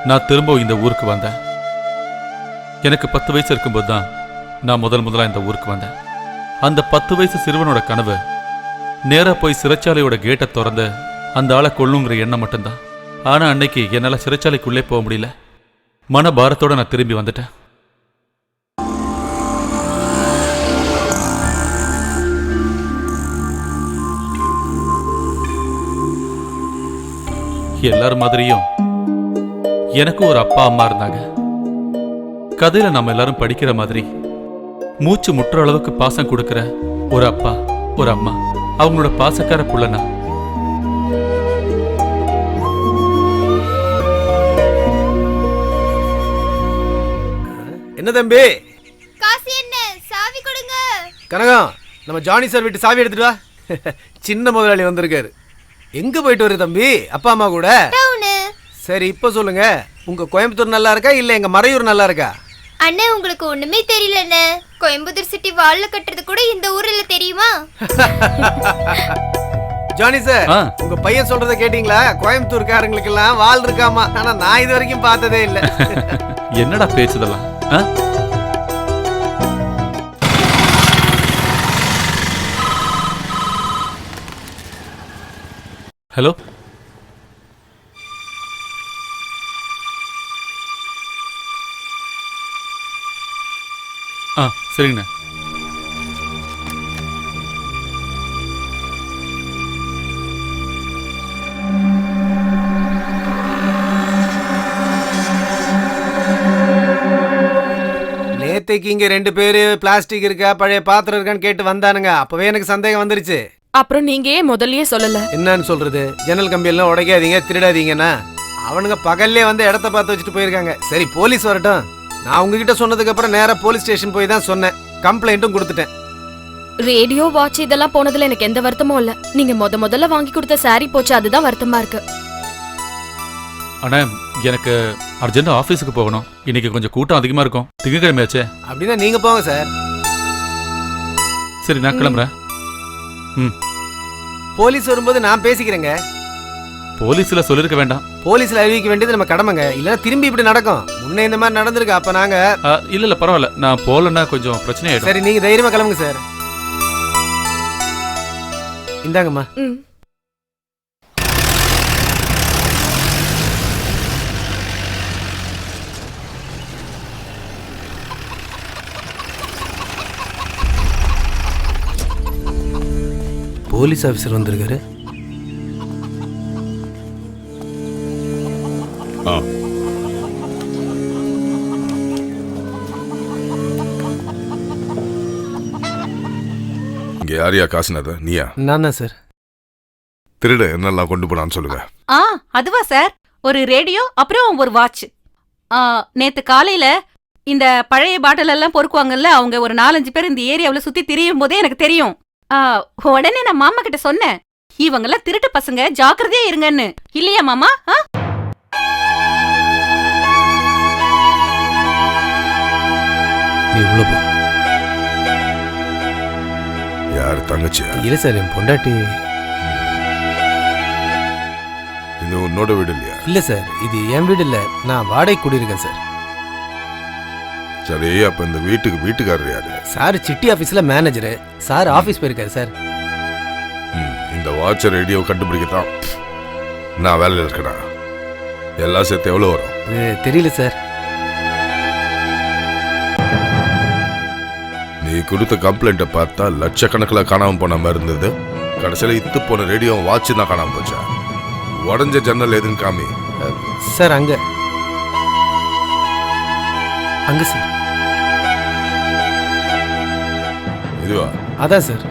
நான் திரும்ப இந்த ஊருக்கு வந்தேன். எனக்கு 10 வயசு இருக்கும்போது தான் நான் முதலா இந்த ஊருக்கு வந்தேன். அந்த 10 வயசு சிறுவனோட கனவு நேரா போய் சிறைச்சாலையோட கேட்டை திறந்து அந்த ஆளை கொல்லுங்கிற எண்ணம் மட்டும்தான். ஆனா அன்னைக்கு என்னால சிறைச்சாலைக்குள்ளே போக முடியல. மன பாரத்தோட நான் திரும்பி வந்துட்டேன். எல்லாரும் மாதிரியும் எனக்கு ஒரு அப்பா அம்மா இருந்தாங்க. கதையில நம்ம எல்லாரும் படிக்கிற மாதிரி மூச்சு முற்ற அளவுக்கு பாசம் கொடுக்கிற ஒரு அப்பா ஒரு அம்மா, அவங்களோட பாசக்கார புள்ளனா. என்ன தம்பி? காசு என்ன? சாவி கொடுங்க. கனகம், நம்ம ஜானி சார் வீட்டு சாவி எடுத்துட்டு வா. சின்ன முதலாளி வந்திருக்காரு. எங்க போயிட்டு வரு தம்பி? அப்பா அம்மா கூட? சரி, இப்ப சொல்லுங்க, உங்க கோயம்புத்தூர் நல்லா இருக்கா இல்ல எங்க மறையூர் நல்லா இருக்கா? அண்ணே, உங்களுக்கு ஒண்ணுமே தெரியல அண்ணே. கோயம்புத்தூர் சிட்டி வால்ல கட்டுறது கூட இந்த ஊர்ல தெரியுமா? ஜானி சார், உங்க பையன் சொல்றத கேட்டீங்களா? கோயம்புத்தூர்காரங்களுக்கு எல்லாம் வால் இருக்காமா. ஆனா நான் இது வரைக்கும் பார்த்ததே இல்ல. என்னடா பேசுதெல்லாம்? ஹலோ, சரிங்கண்ணா. நேத்தைக்கு இங்க 2 பேரு பிளாஸ்டிக் இருக்கா பழைய பாத்திரம் இருக்கான்னு கேட்டு வந்தானுங்க. அப்பவே எனக்கு சந்தேகம் வந்துருச்சு. அப்புறம் நீங்க ஏன் முதல்லயே சொல்லல? என்னன்னு சொல்றது? ஜன்னல் கம்பி எல்லாம் உடைக்காதீங்க, திருடாதீங்கன்னா அவனுங்க பகல்லே வந்து இடத்த பார்த்து வச்சுட்டு போயிருக்காங்க. சரி, போலீஸ் வரட்டும். நான் உங்ககிட்ட சொன்னதுக்கு அப்புறம் நேரா போலீஸ் ஸ்டேஷன் போய் தான் சொன்னேன். கம்ப்ளைண்ட்டும் கொடுத்துட்டேன். ரேடியோ வாட்ச் இதெல்லாம் போனதுல எனக்கு எந்த வருத்தமும் இல்ல. நீங்க முதல்ல வாங்கி கொடுத்த சாரி போச்சு, அதுதான் வருத்தமா இருக்கு. அண்ணா, எனக்கு அர்ஜென்ட் ஆபீஸுக்கு போகணும். இன்னைக்கு கொஞ்சம் கூட்டம் அதிகமா இருக்கும். திங்கக்கிழமையாச்சே. அப்படின்னா நீங்க போங்க சார். சரி, நான் கிளம்புறேன். போலீஸ் வரும்போது நான் பேசிக்கிறேங்க. போலீஸ்ல சொல்லிருக்க வேண்டாம். போலீஸ்ல அறிவிக்க வேண்டியது நம்ம கடமைங்க. இல்லன்னா திரும்பி இப்படி நடக்கும். முன்னே இந்த மாதிரி நடந்திருக்கு. அப்ப நாங்க இல்ல பரவாயில்ல, நான் போலன்னா கொஞ்சம் பிரச்சனை ஆயிடும். சரி, நீங்க தைரியமா கிளம்புங்க சார். இந்தாங்கம்மா. போலீஸ் ஆபீசர் வந்திருக்காரு. இங்க யாரையா காசுனது? நீயா? நான் தான் சார். திருட என்னெல்லாம் கொண்டு போனான்னு சொல்லுங்க. அதுவா சார்? ஒரு ரேடியோ, அப்புறம் ஒரு வாட்ச். நேத்து காலையில இந்த பழைய பாட்டில் எல்லாம் பொறுக்குவாங்கல்ல, அவங்க ஒரு 4-5 பேர் இந்த ஏரியாவுல சுத்தி திரியும் போதே எனக்கு தெரியும். உடனே நான் மாமா கிட்ட சொன்னேன், இவங்கெல்லாம் திருட்டு பசங்க, ஜாக்கிரதையா இருங்கன்னு. இல்லையா மாமா? நீ உள்ள போ. யார் தங்கச்சியா? இல்ல சார், என் பொண்டாட்டி. இது உன்னோட வீடு இல்லையா? இல்ல சார், இது என் வீடு இல்ல. நான் வாடகை குடியிருக்கேன் சார். சரி, அப்ப இந்த வீட்டுக்காரர் யாரு? சார் சிட்டி ஆபீஸ்ல மேனேஜர். சார் ஆபீஸ் போயிருக்காரு சார். இந்த வாட்ச் ரேடியோ கண்டுபிடிக்கத்தான் நான் வேலையில் இருக்கேனா? எல்லாம் சேர்த்து எவ்வளவு வரும்? தெரியல சார். நீ கொடுத்த கம்ப்ளைண்ட்டை பார்த்தா லட்சக்கணக்கில் காணாம போன மாதிரி இருந்தது. கடைசியில் இத்து போன ரேடியோ வாட்ச் தான் காணாம போச்சா? உடஞ்ச ஜன்னல் எதுன்னு காமி. சார் அங்க சார். இதுவா? அதான் சார்.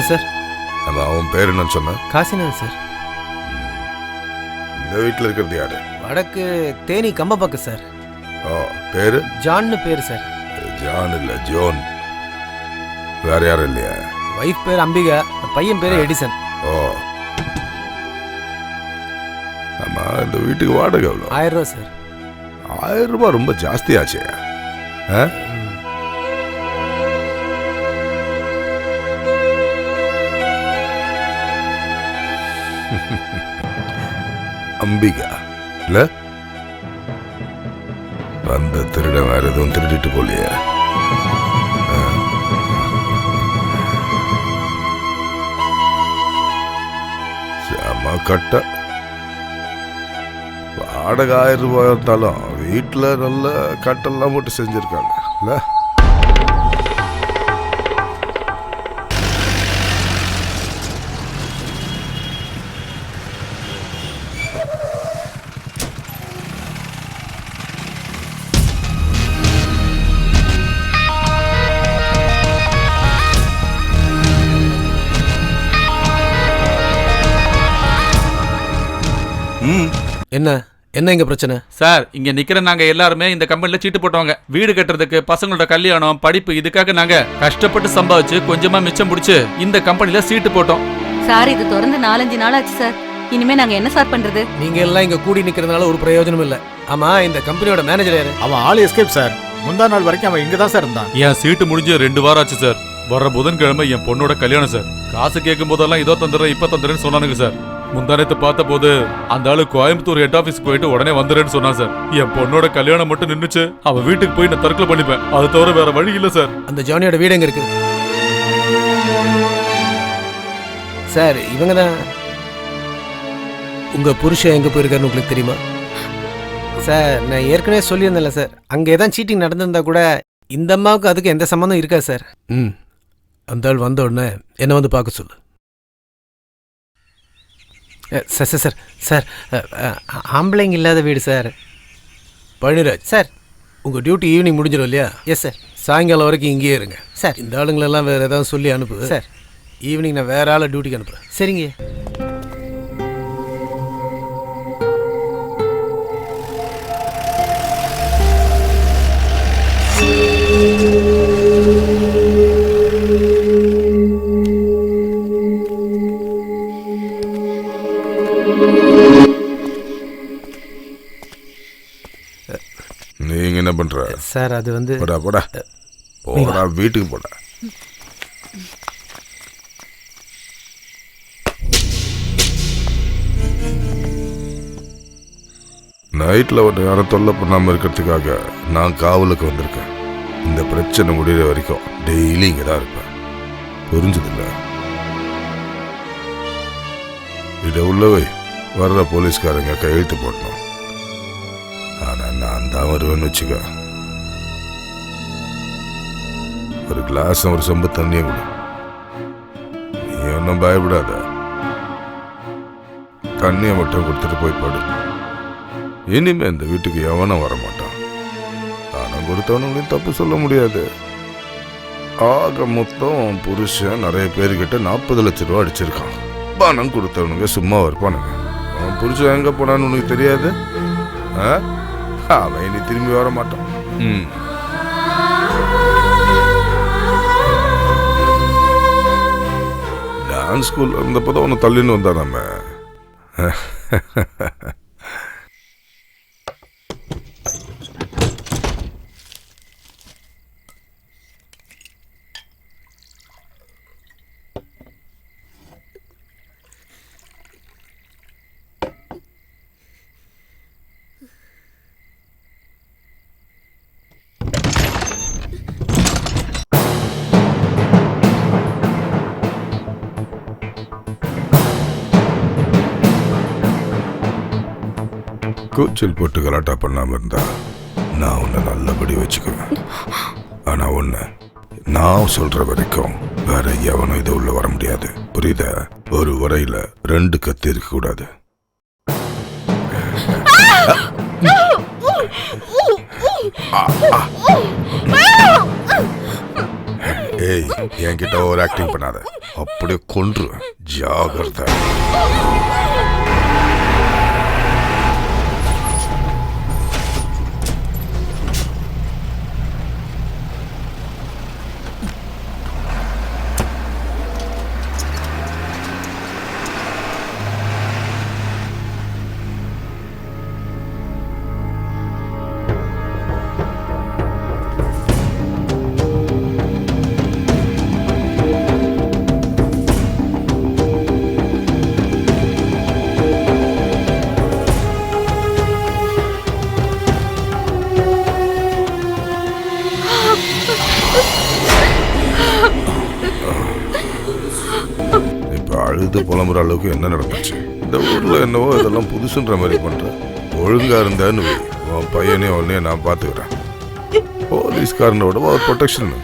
சார், அவன் பேர் என்னன்னு சொன்ன? காசிநாதன் சார். இந்த வீட்டில் இருக்கிறது யாரு? வடக்கு தேனி கம்பப்பாக்கம் சார். பேரு? ஜான்னு பேரு சார். ஜான் இல்ல ஜோன். வேற யாரும் இல்லையா? வைஃப் பேர் அம்பிகா, பையன் பேர் எடிசன். ஓ, ஆமா. இந்த வீட்டுக்கு வாடகை எவ்வளோ? 1000 ரூபா சார். 1000 ரூபாய் ரொம்ப ஜாஸ்தியாச்சே. அம்பிகா இல்ல? வந்த திருட வேற எதுவும் திருடிட்டு போலியே. செம கட்ட. வாடகை 1000 ரூபாய் இருந்தாலும் வீட்டுல நல்ல கட்டெல்லாம் போட்டு செஞ்சிருக்காங்க இல்ல? என்ன என்ன இங்க பிரச்சனை? சார், இங்க நிக்கிற நாங்க எல்லாருமே இந்த கம்பெனில சீட்டு போட்டவங்க. வீடு கட்டுறதுக்கு, பசங்களோட கல்யாணம், படிப்பு, இதுக்காக நாங்க கஷ்டப்பட்டு சம்பாதிச்சு கொஞ்சமா மிச்சம் பிடிச்சு இந்த கம்பெனில சீட்டு போட்டோம். சார் இது திறந்து 4-5 நாள் ஆச்சு சார். இனிமே நாங்க என்ன சார் பண்றது? நீங்க எல்லாம் இங்க கூடி நிக்கிறதுனால ஒரு பிரயோஜனம் இல்ல. ஆமா, இந்த கம்பெனியோட மேனேஜர் யாரு? அவன் ஆள் எஸ்கேப் சார். முந்தா நாள் வரைக்கும் அவன் இங்க தான் சார் இருந்தான். என் சீட்டு முடிஞ்சு 2 வாரம் ஆச்சு சார். வர்ற புதன்கிழமை என் பொண்ணோட கல்யாணம் சார். காசு கேட்கும் போதெல்லாம் இதோ தந்துடுறேன், இப்ப தந்துடுறேன்னு சொன்னானுங்க சார். முந்தானத்தை பார்த்த போது அந்த ஆளு கோயம்புத்தூர் ஹெட் ஆபீஸ்க்கு போயிட்டு உடனே வந்துடுறேன்னு சொன்னான் சார். என் பொண்ணோட கல்யாணம் மட்டும் நின்னுச்சு. அவ வீட்டுக்கு போய் நான் தற்கொலை பண்ணிப்பேன். அது தவிர வேற வழி இல்ல சார். அந்த ஜானியோட வீடு எங்க இருக்கு சார்? இவங்க தான். உங்க புருஷன் எங்க போயிருக்காருன்னு உங்களுக்கு தெரியுமா சார்? நான் ஏற்கனவே சொல்லியிருந்தேன்ல சார், அங்கே ஏதாவது சீட்டிங் நடந்திருந்தா கூட இந்த அம்மாவுக்கு அதுக்கு எந்த சம்மந்தம் இருக்கா சார்? அந்த ஆள் வந்த உடனே என்ன வந்து பார்க்க சொல்லு. சார் சார் சார் சார் ஆம்பளைங்க இல்லாத வீடு சார். பழனிராஜ் சார், உங்கள் டியூட்டி ஈவினிங் முடிஞ்சிடும் இல்லையா? Yes sir. சாயங்காலம் வரைக்கும் இங்கேயே இருங்க சார். இந்த ஆளுங்களெல்லாம் வேறு ஏதாவது சொல்லி அனுப்பு சார். ஈவினிங் நான் வேறு ஆளை டியூட்டிக்கு அனுப்புகிறேன். சரிங்க. நீங்க என்ன பண்ற சார்? அது வந்து போடா போடா போடா, வீட்டுக்கு போடா. நைட்ல ஒரு யாரும் தொல்லை பண்ணாம இருக்கிறதுக்காக நான் காவலுக்கு வந்திருக்கேன். இந்த பிரச்சனை முடிகிற வரைக்கும் டெய்லி இங்க தான் இருப்பேன். புரிஞ்சதில்ல? இதை உள்ளவை வர்ற போலீஸ்காரங்க கையெழுத்து போடணும். ஆனா நான் தான் வருவேன்னு வச்சுக்க. ஒரு கிளாஸ் ஒரு சொம்பு தண்ணியை கொடு. நீ ஒன்றும் பயப்படாத. தண்ணியை மட்டும் கொடுத்துட்டு போய் படு. இனிமே இந்த வீட்டுக்கு எவனும் வரமாட்டான். தானம் கொடுத்தவனுங்களையும் தப்பு சொல்ல முடியாது. ஆக மொத்தம் புருஷன் நிறைய பேர்கிட்ட 40 லட்சம் ரூபா அடிச்சிருக்கான். பணம் கொடுத்தவனுங்க சும்மா இருப்பானுங்க. அவன் புருஷன் எங்க போனான்னு உனக்கு தெரியாது. அவன் இனி திரும்பி வர மாட்டான். டான்ஸ் ஸ்கூல்ல இருந்தப்பதான் உன்னை தள்ளின்னு வந்தா நம்ம. கூச்சல் போட்டு கலாட்டா பண்ணாம இருந்தா நான் உன்னை நல்லபடி வச்சுக்குவேன். ஆனா ஒண்ணு, நான் சொல்ற வரைக்கும் வேற எவனும் இது உள்ள வர முடியாது. புரியுதா? ஒரு உரையில 2 கத்தி இருக்க கூடாது. ஏய், என்கிட்ட ஓவர் ஆக்டிங் பண்ணாத. அப்படியே கொன்றுவேன். ஜாகிரதை. பார்த்து புலம்புற அளவுக்கு என்ன நடந்துச்சு? இந்த ஊர்ல என்னவோ இதெல்லாம் புதுசுன்ற மாதிரி பண்ற. ஒழுங்கா இருந்தான்னு வை, உன் பையனே உடனே நான் பார்த்துக்கிறேன். போலீஸ்காரனோட ஒரு ப்ரொடெக்ஷன்.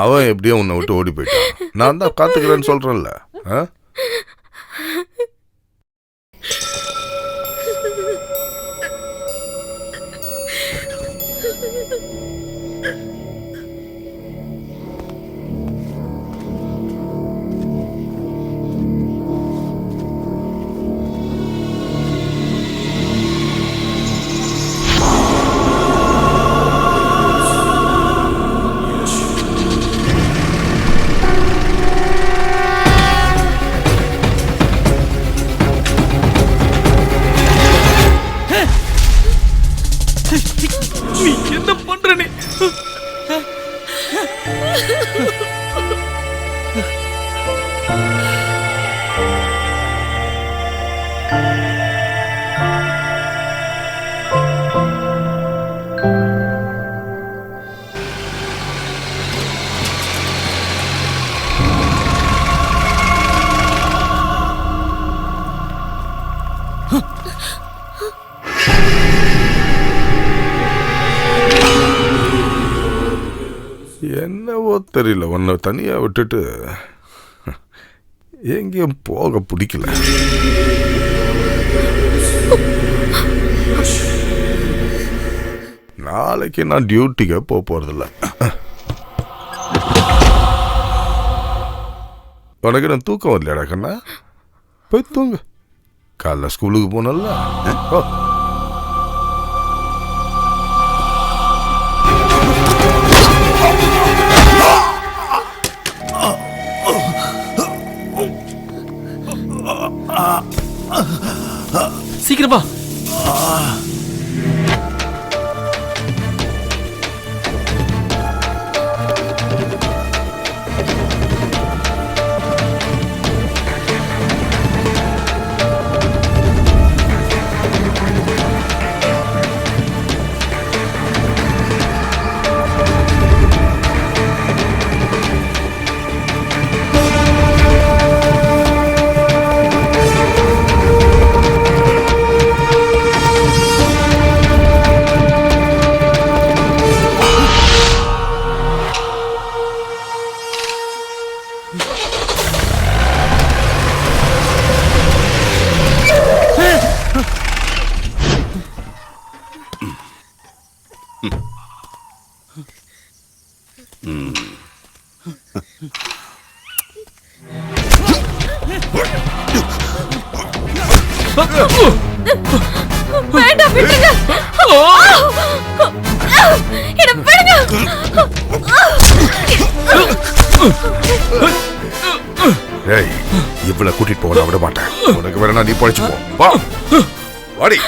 அவன் எப்படியோ உன்னை விட்டு ஓடி போயிட்டான். நான் தான் காத்துக்கிறேன்னு சொல்றேன்ல. நீ என்ன பண்ற? நீ என்னவோ தெரியல, உன்னை தனியா விட்டுட்டு எங்கேயும் போக பிடிக்கல. நாளைக்கு நான் டியூட்டிக்கு போறதில்ல. உனக்கு நான் தூக்கம் வரலையாடா கண்ணா? போய் தூங்க. காலைல ஸ்கூலுக்கு போனல. சீக்கிரமா. வேண்டாம், விடுங்க. என்ன விடுங்க. ஏய், இவ்வளவு கூட்டிட்டு போக விட மாட்டேன். உனக்கு வேற நீ பழிச்சு போ. வா வாடி.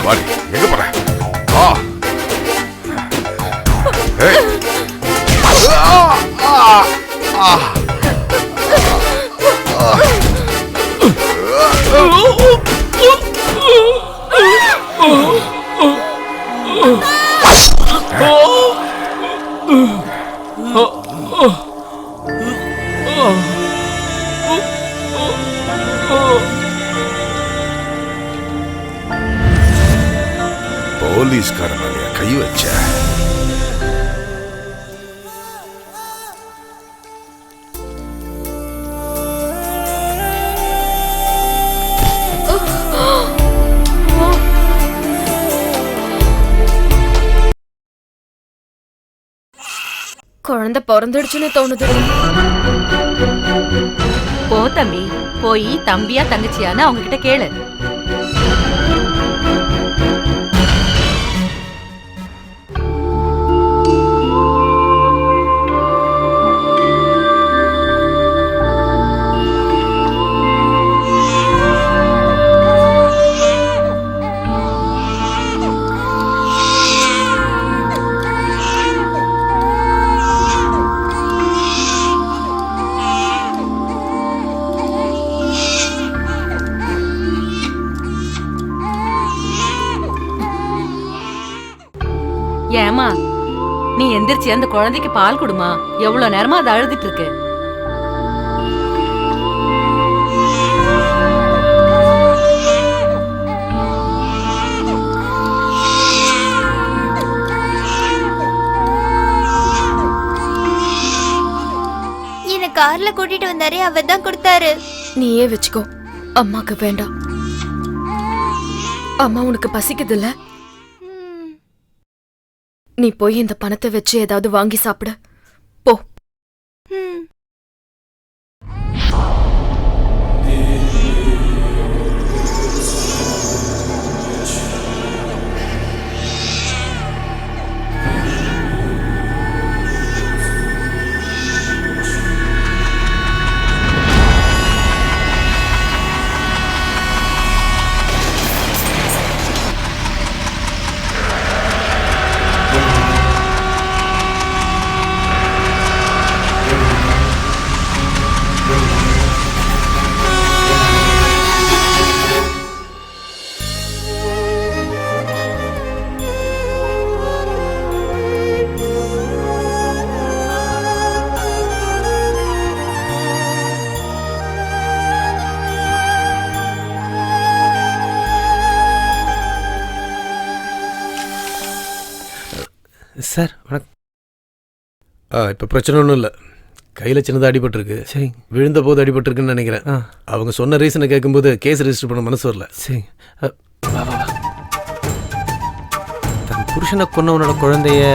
வாடி, எங்க போற? போலீஸ்காரன் மேலையா கை வச்ச? குழந்தை பிறந்துடுச்சுன்னு தோணுது. போ தம்பி, போய் தம்பியா தங்கச்சியான்னு அவங்க கிட்ட கேளு. ஏமா நீ எந்திரிச்சு அந்த குழந்தைக்கு பால் கொடுமா, எவ்வளவு நேரமா அது அழுதுட்டு இருக்கு. என்ன கார்ல கூட்டிட்டு வந்தாரே அவர் தான் கொடுத்தாரு. நீயே வச்சுக்கோ, அம்மாக்கு வேண்டாம். அம்மா உனக்கு பசிக்குதுல்ல, நீ போய் இந்த பணத்தை வச்சு ஏதாவது வாங்கி சாப்பிடு போ. சார் வணக்கம். இப்போ பிரச்சனை ஒன்றும் இல்லை. கையில் சின்னதாக அடிபட்டிருக்கு. சரி. விழுந்த போது அடிபட்டிருக்குன்னு நினைக்கிறேன். அவங்க சொன்ன ரீசனை கேட்கும்போது கேஸ் ரெஜிஸ்டர் பண்ண மனசு வரல. சரி. தன் புருஷனை கொன்னவனோட குழந்தைய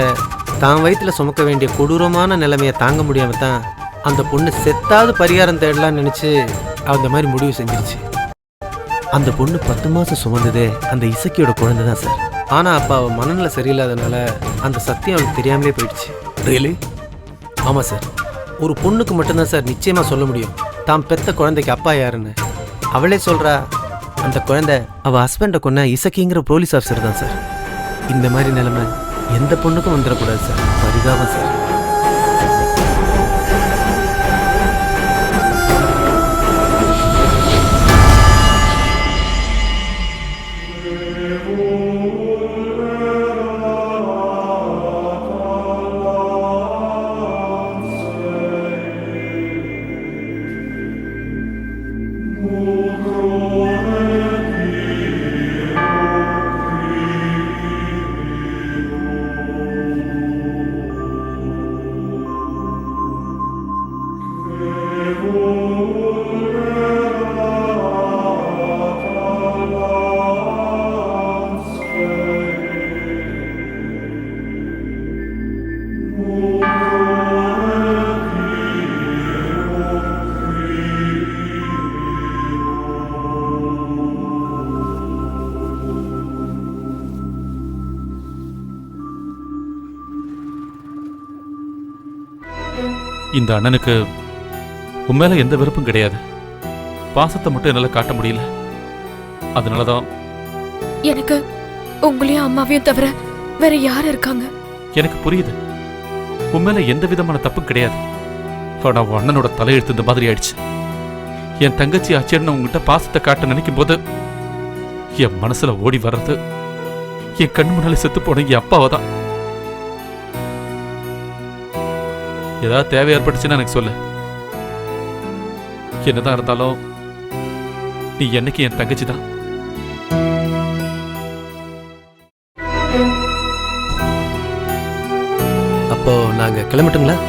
தான் வயிற்றில் சுமக்க வேண்டிய கொடூரமான நிலைமையை தாங்க முடியாமல் தான் அந்த பொண்ணு செத்தாவது பரிகாரம் தேடலான்னு நினச்சி அந்த மாதிரி முடிவு செஞ்சிருச்சு. அந்த பொண்ணு 10 மாதம் சுமந்ததே அந்த இசக்கியோட குழந்தை தான் சார். ஆனால் அப்போ அவள் மனநிலை சரியில்லாதனால அந்த சத்தியம் அவளுக்கு தெரியாமலே போயிடுச்சு. ரியலி? ஆமாம் சார். ஒரு பொண்ணுக்கு மட்டும்தான் சார் நிச்சயமாக சொல்ல முடியும் தான் பெத்த குழந்தைக்கு அப்பா யாருன்னு. அவளே சொல்கிறா அந்த குழந்தை அவள் ஹஸ்பண்டை கொன்ன இசக்கிங்கிற போலீஸ் ஆஃபீஸர் தான் சார். இந்த மாதிரி நிலைமை எந்த பொண்ணுக்கும் வந்துடக்கூடாது சார். பரிதாபம் சார். இந்த அண்ணனுக்கு உண்மையில எந்த விருப்பம் கிடையாது. பாசத்தை மட்டும் என்னால காட்ட முடியல. அதனாலதான் எனக்கு உங்களையும் அம்மாவையும் தவிர வேற யார் இருக்காங்க? எனக்கு புரியுது. உண்மையில எந்த விதமான தப்பும் கிடையாது. ஆனா உன் அண்ணனோட தலையெழுத்து இந்த மாதிரி ஆயிடுச்சு. என் தங்கச்சி ஆச்சேன்னு உங்ககிட்ட பாசத்தை காட்ட நினைக்கும் போது என் மனசுல ஓடி வர்றது என் கண் முன்னாலே செத்து போன என் அப்பாவை தான். ஏதாவது தேவை ஏற்பட்டுச்சுன்னா எனக்கு சொல்லு. என்னதான் இருந்தாலும் நீ என்னைக்கு என் தங்கச்சி தான். அப்போ நாங்க கிளம்பட்டுங்களா?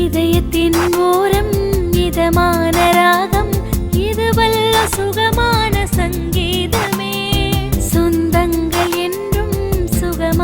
இதயத்தின் ஓரம் இதமான ராகம், இது வல்ல சுகமான சங்கீதமே. சொந்தங்கள் என்றும் சுகமான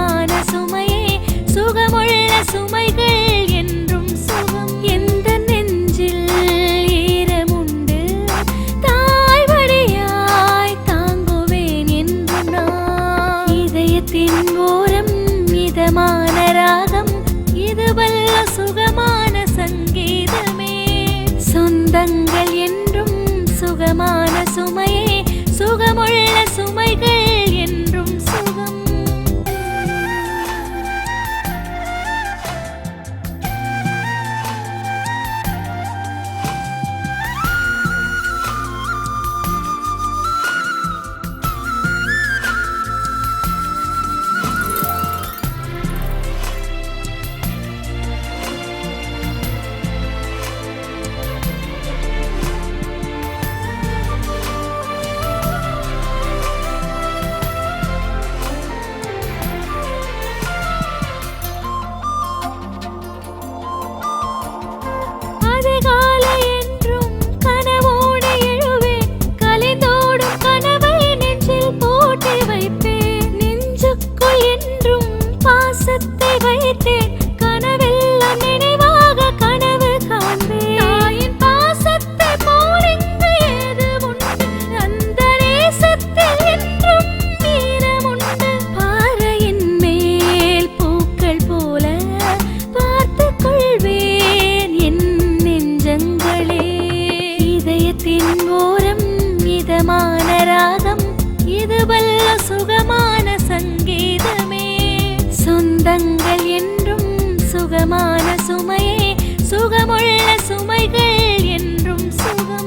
இது வல்ல சுகமான சங்கீதமே. சொந்தங்கள் என்றும் சுகமான சுமையே, சுகமுள்ள சுமைகள் என்றும் சுகம்.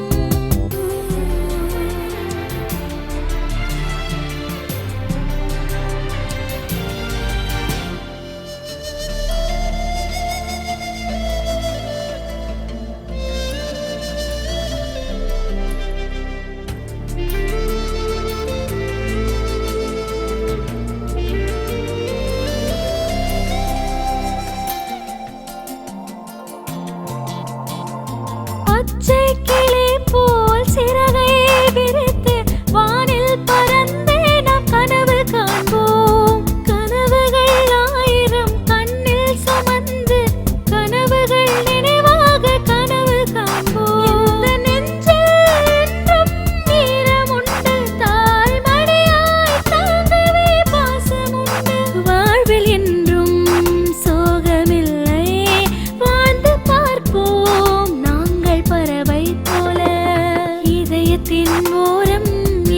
பச்சை கிளி போல் சிறகை விரித்து வானில் பறந்தே நாம் கனவு காண்போம். கனவுகள் ஆயிரம் கண்ணில் சுமந்து கனவுகள் நினைவாக கனவு காண்போம். இந்த நெஞ்சில் என்றும் ஈரமுண்டு, தாய்மடியாய் தாங்கவே பாசமுண்டு. வாழ்வில் என்றும் சோகமில்லை, வாழ்ந்து பார்ப்போம் நாங்கள் பறவை போல. இதயத்தின் ஓரம்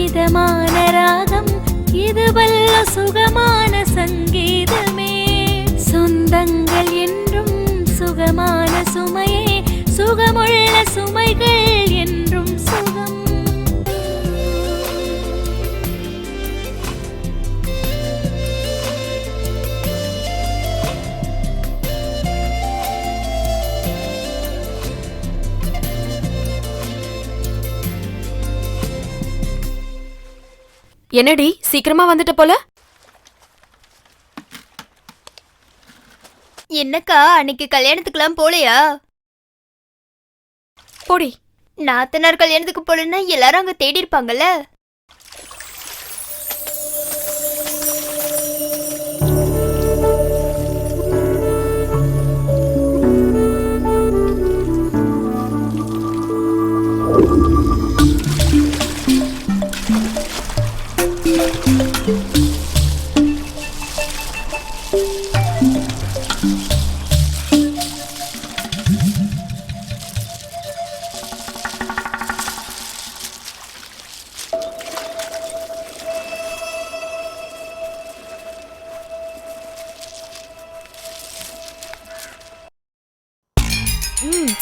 இதமான ராகம், இது வல்ல சுகமான சங்கீதமே. சொந்தங்கள் என்றும் சுகமான சுமையே, சுகமுள்ள சுமைகள் என்றும் சுகம். என்னடி சீக்கிரமா வந்துட்ட போல? என்னக்கா அன்னைக்கு கல்யாணத்துக்குலாம் போலையா? போடி. நாத்தனார் கல்யாணத்துக்கு போலன்னா எல்லாரும் அங்க தேடி இருப்பாங்கல்ல.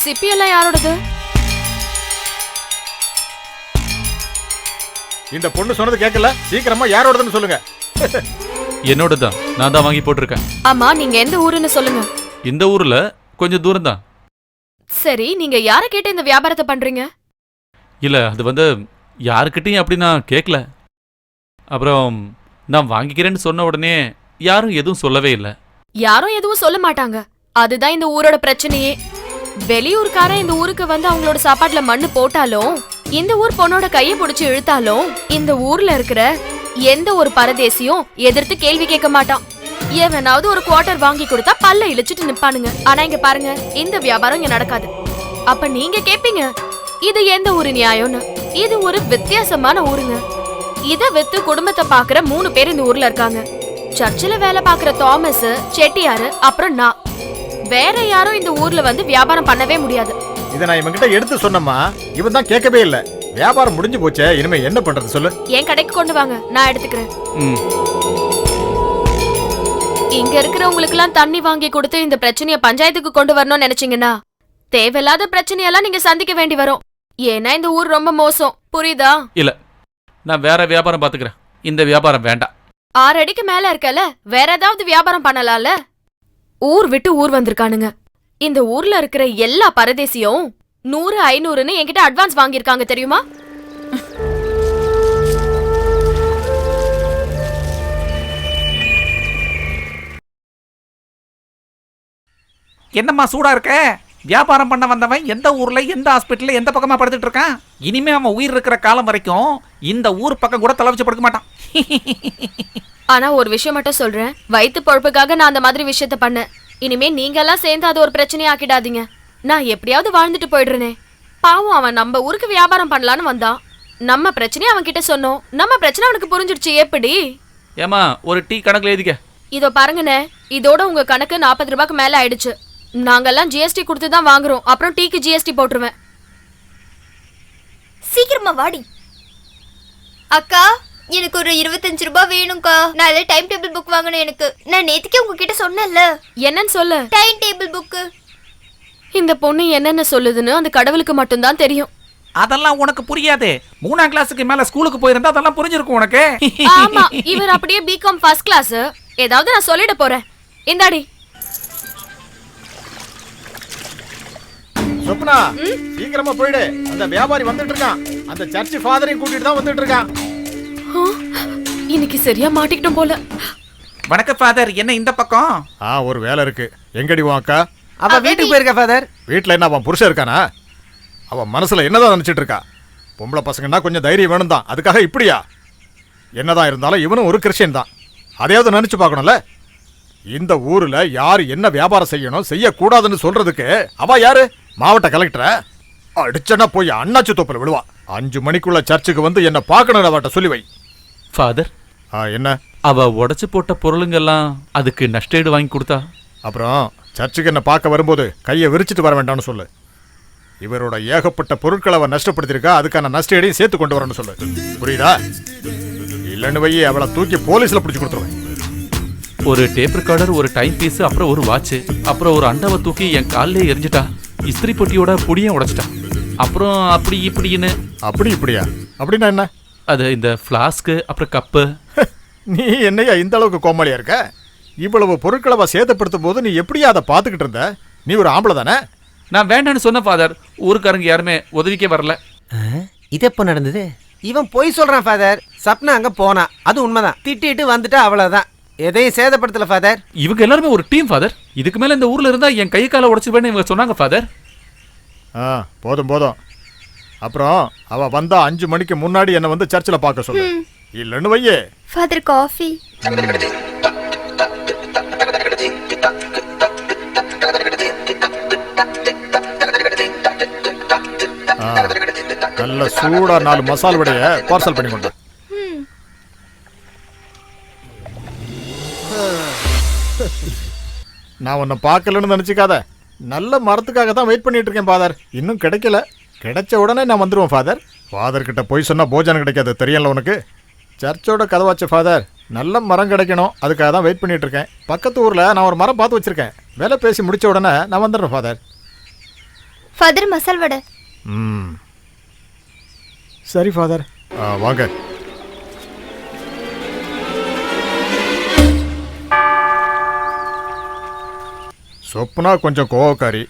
சிப்பி எல்லாம் யாரோடது? இந்த பொண்ணு சொன்னது கேட்கல, சீக்கிரமா யாரோடதுன்னு சொல்லுங்க. என்னோட தான், நான் தான் வாங்கி போட்டிருக்கேன். ஆமா, நீங்க எந்த ஊருன்னு சொல்லுங்க. இந்த ஊர்ல கொஞ்சம் தூரம் தான். சரி, நீங்க யார கேட்டு இந்த வியாபாரத்தை பண்றீங்க? இல்ல, அது வந்து யாருக்கிட்டையும் அப்படி நான் கேட்கல. அப்புறம் நான் வாங்கிக்கிறேன்னு சொன்ன உடனே யாரும் எதுவும் சொல்லவே இல்லை. யாரும் எதுவும் சொல்ல மாட்டாங்க. அதுதான் இந்த ஊரோட பிரச்சனையே. வெளியூர்காரன் இந்த ஊருக்கு வந்து அவங்களோட சாப்பாட்டுல மண்ணு போட்டாலும், இந்த ஊர் பொண்ணோட கையை பிடிச்சு இழுத்தாலும், இந்த ஊர்ல இருக்கிற எந்த ஒரு பரதேசியும் எதிர்த்து கேள்வி கேட்க மாட்டான். எவனாவது ஒரு குவார்டர் வாங்கி கொடுத்தா பல்ல இழிச்சிட்டு நிப்பானுங்க. ஆனா இங்க பாருங்க, இந்த வியாபாரம் இங்க நடக்காது. அப்ப நீங்க கேப்பீங்க, இது எந்த ஊரு நியாயம்னு. இது ஒரு வித்தியாசமான ஊருங்க. இத வித்து குடும்பத்தை பாக்குற 3 பேர் இந்த ஊர்ல இருக்காங்க. சர்ச்சில் வேலை பாக்குற தாமஸ், செட்டியாரு, அப்புறம் நான். வேற யாரும் இந்த ஊர்ல வந்து வியாபாரம் பண்ணவே முடியாது. இத நான் இவன்கிட்ட எடுத்து சொன்னமா, இவன் தான் கேட்கவே இல்ல. வியாபாரம் முடிஞ்சு போச்சே, இனிமே என்ன பண்றது சொல்லு. என் கடைக்கு கொண்டு வாங்க, நான் எடுத்துக்கிறேன். இங்க இருக்கிறவங்களுக்கு எல்லாம் தண்ணி வாங்கி கொடுத்து இந்த பிரச்சனைய பஞ்சாயத்துக்கு கொண்டு வரணும்னு நினைச்சீங்கன்னா தேவையில்லாத பிரச்சனையெல்லாம் நீங்க சந்திக்க வேண்டி வரும். ஏன்னா இந்த ஊர் ரொம்ப மோசம், புரியுதா? இல்ல, நான் வேற வியாபாரம் பாத்துக்கிறேன். இந்த வியாபாரம் வேண்டாம். 6 அடிக்கு மேல இருக்கல, வேற ஏதாவது வியாபாரம் பண்ணலாம்ல. ஊர் விட்டு ஊர் வந்திருக்கானுங்க. இந்த ஊர்ல இருக்கிற எல்லா பரதேசியும் 100, 500ன்னு என்கிட்ட அட்வான்ஸ் வாங்கியிருக்காங்க தெரியுமா? என்னம்மா சூடா இருக்க? வியாபாரம் பண்ண வந்தவன் எந்த ஊர்ல, எந்த ஹாஸ்பிட்டல்ல, எந்த பக்கமா படுத்துட்டு இருக்கான்? இனிமே அவன் உயிர் இருக்கிற காலம் வரைக்கும் இந்த ஊர் பக்கம் கூட தலை வச்சு படுக்க மாட்டான். ஆனா ஒரு விஷயம் மட்டும் சொல்றேன், வயிற்று பொழப்புக்காக நான் அந்த மாதிரி விஷயத்த பண்ணேன். இனிமே நீங்க எல்லாம் சேர்ந்து அது ஒரு பிரச்சனையா ஆக்கிடாதீங்க. நான் எப்படியாவது வாழ்ந்துட்டு போயிடுறேனே. பாவம், அவன் நம்ம ஊருக்கு வியாபாரம் பண்ணலான்னு வந்தான். நம்ம பிரச்சனையை அவன் கிட்ட சொன்னோம். நம்ம பிரச்சனை அவனுக்கு புரிஞ்சிடுச்சு. எப்படி? ஏமா, ஒரு டீ கணக்குல எழுதிக்க. இதோ பாருங்கண்ணே, இதோட உங்க கணக்கு 40 ரூபாய்க்கு மேல ஆயிடுச்சு. நாங்கெல்லாம் ஜிஎஸ்டி கொடுத்து தான் வாங்குறோம். அப்புறம் டீக்கு ஜிஎஸ்டி போட்டுருவேன். சீக்கிரமா வாடி. அக்கா, எனக்கு ஒரு 25 ரூபாய் வேணும்க்கா. நான் டைம் டேபிள் புக் வாங்கணும் எனக்கு. நான் நேத்துக்கே உங்ககிட்ட சொன்னேன்ல. என்னன்னு சொல்லு. Time table book. இந்த பொண்ணு என்னென்ன சொல்லுதுன்னு அந்த கடவுளுக்கு மட்டும்தான் தெரியும். அதெல்லாம் உனக்கு புரியாது. 3ஆம் கிளாஸுக்கு மேல ஸ்கூலுக்கு போயிருந்தா அதெல்லாம் புரிஞ்சிருக்கும் உனக்கு. ஆமா, இவர் அப்படியே பிகாம் ஃபர்ஸ்ட் கிளாஸ். ஏதாவது நான் சொல்லிட போறேன். இந்தாடி. சொப்னா, சீக்கிரமா போயிடு. அந்த வியாபாரி வந்துட்டு இருக்கான். அந்த சர்ச் ஃபாதரையும் கூட்டிட்டு தான் வந்துட்டு இருக்கான். இன்னைக்கு சரியா மாட்டிக்கிட்டோம் போல. வணக்கம் ஃபாதர், என்ன இந்த பக்கம்? ஒரு வேலை இருக்கு. எங்கடி உன் அக்கா? அவ வீட்டுக்கு போயிருக்கா ஃபாதர். வீட்டுல என்ன அவன் புருஷன் இருக்கானா? அவன் மனசுல என்னதான் நினைச்சிட்டு இருக்கா? பொம்பளை பசங்கன்னா கொஞ்சம் தைரியம் வேணும் தான். அதுக்காக இப்படியா? என்னதான் இருந்தாலும் இவனும் ஒரு கிறிஸ்டியன் தான். அதையாவது நினைச்சு பார்க்கணும்ல. இந்த ஊர்ல யாரு என்ன வியாபாரம் செய்யணும் செய்யக்கூடாதுன்னு சொல்றதுக்கு அவ யாரு? மாவட்ட கலெக்டர அடிச்சனா போய் அண்ணாச்சி தோப்புல விடுவா. 5 மணிக்குள்ள சர்ச்சுக்கு வந்து என்ன பார்க்கணும் அவட்ட சொல்லி வை. ஃபாதர், என்ன? அவ உடைச்சு போட்ட பொருளுங்கெல்லாம் அதுக்கு நஷ்டஈடு வாங்கி கொடுத்தா? அப்புறம் சர்ச்சுக்கு என்ன பார்க்க வரும்போது கையை விரிச்சிட்டு வர வேண்டாம்னு சொல்லு. இவரோட ஏகப்பட்ட பொருட்களை அவ நஷ்டப்படுத்திருக்கா. அதுக்கான நஷ்டஈடையும் சேர்த்து கொண்டு வரணும்னு சொல்லு. புரியுதா? இல்லைன்னு வையே அவளை தூக்கி போலீஸ்ல பிடிச்சி கொடுத்துருவேன். ஒரு டேப் ரெக்கார்டர், ஒரு டைம் பீஸ், அப்புறம் ஒரு வாட்ச், அப்புறம் ஒரு அண்டாவை தூக்கி என் காலிலே எரிஞ்சிட்டா. இஸ்திரி பொட்டியோட புடியும் உடைச்சிட்டா. அப்புறம் அப்படி இப்படின்னு. அப்படி இப்படியா? அப்படின்னா என்ன? அது இந்த ஃப்ளாஸ்க்கு, அப்புறம் கப்பு. நீ என்னையா இந்த அளவுக்கு கோமாளியா இருக்க? இவ்வளவு பொருட்களை அவ சேதப்படுத்தும் போது நீ எப்படியா அதை பார்த்துக்கிட்டு இருந்த? நீ ஒரு ஆம்பளை தானே? நான் வேண்டான்னு சொன்ன ஃபாதர். ஊருக்காரங்க யாருமே உதவிக்கே வரல. இது எப்போ நடந்தது? இவன் பொய் சொல்றான் ஃபாதர். சப்னா அங்க போனா, அது உண்மைதான். திட்டிட்டு வந்துட்டா, அவ்வளவுதான். எதையும் சேதப்படுத்தல ஃபாதர். இவங்க எல்லாருமே ஒரு டீம் ஃபாதர். இதுக்கு மேல இந்த ஊர்ல இருந்தா என் கை காலை உடைச்சிருவேன்னு இவங்க சொன்னாங்க ஃபாதர். போதும் போதும். அப்புறம் அவ வந்தா 5 மணிக்கு முன்னாடி என்ன வந்து சர்ச்சில் பார்க்க சொல்லு. இல்லைன்னு வையே. Father coffee. நல்ல சூடா 4 மசால் வடைய பார்சல் பண்ணி கொண்டு. நான் உன்னை பார்க்கலன்னு நினைச்சுக்காத. நல்ல மரத்துக்காக தான் வெயிட் பண்ணிட்டு இருக்கேன் ஃபாதர். இன்னும் கிடைக்கல. கிடைச்ச உடனே நான் வந்துடுவேன் ஃபாதர். ஃபாதர் கிட்ட போய் சொன்னா போஜனம் கிடைக்காது, தெரியல உனக்கு. சர்ச்சோட கதவாச்சு ஃபாதர். நல்ல மரம் கிடைக்கணும், அதுக்காக தான் வெயிட் பண்ணிட்டு இருக்கேன். பக்கத்து ஊர்ல நான் ஒரு மரம் பார்த்து வச்சிருக்கேன். வேலை பேசி முடிச்ச உடனே நான் வந்துடுறேன் ஃபாதர். ஃபாதர் மசால் வடை. சரி ஃபாதர், வாங்க. சொப்னா கொஞ்சம் கோவக்காரி.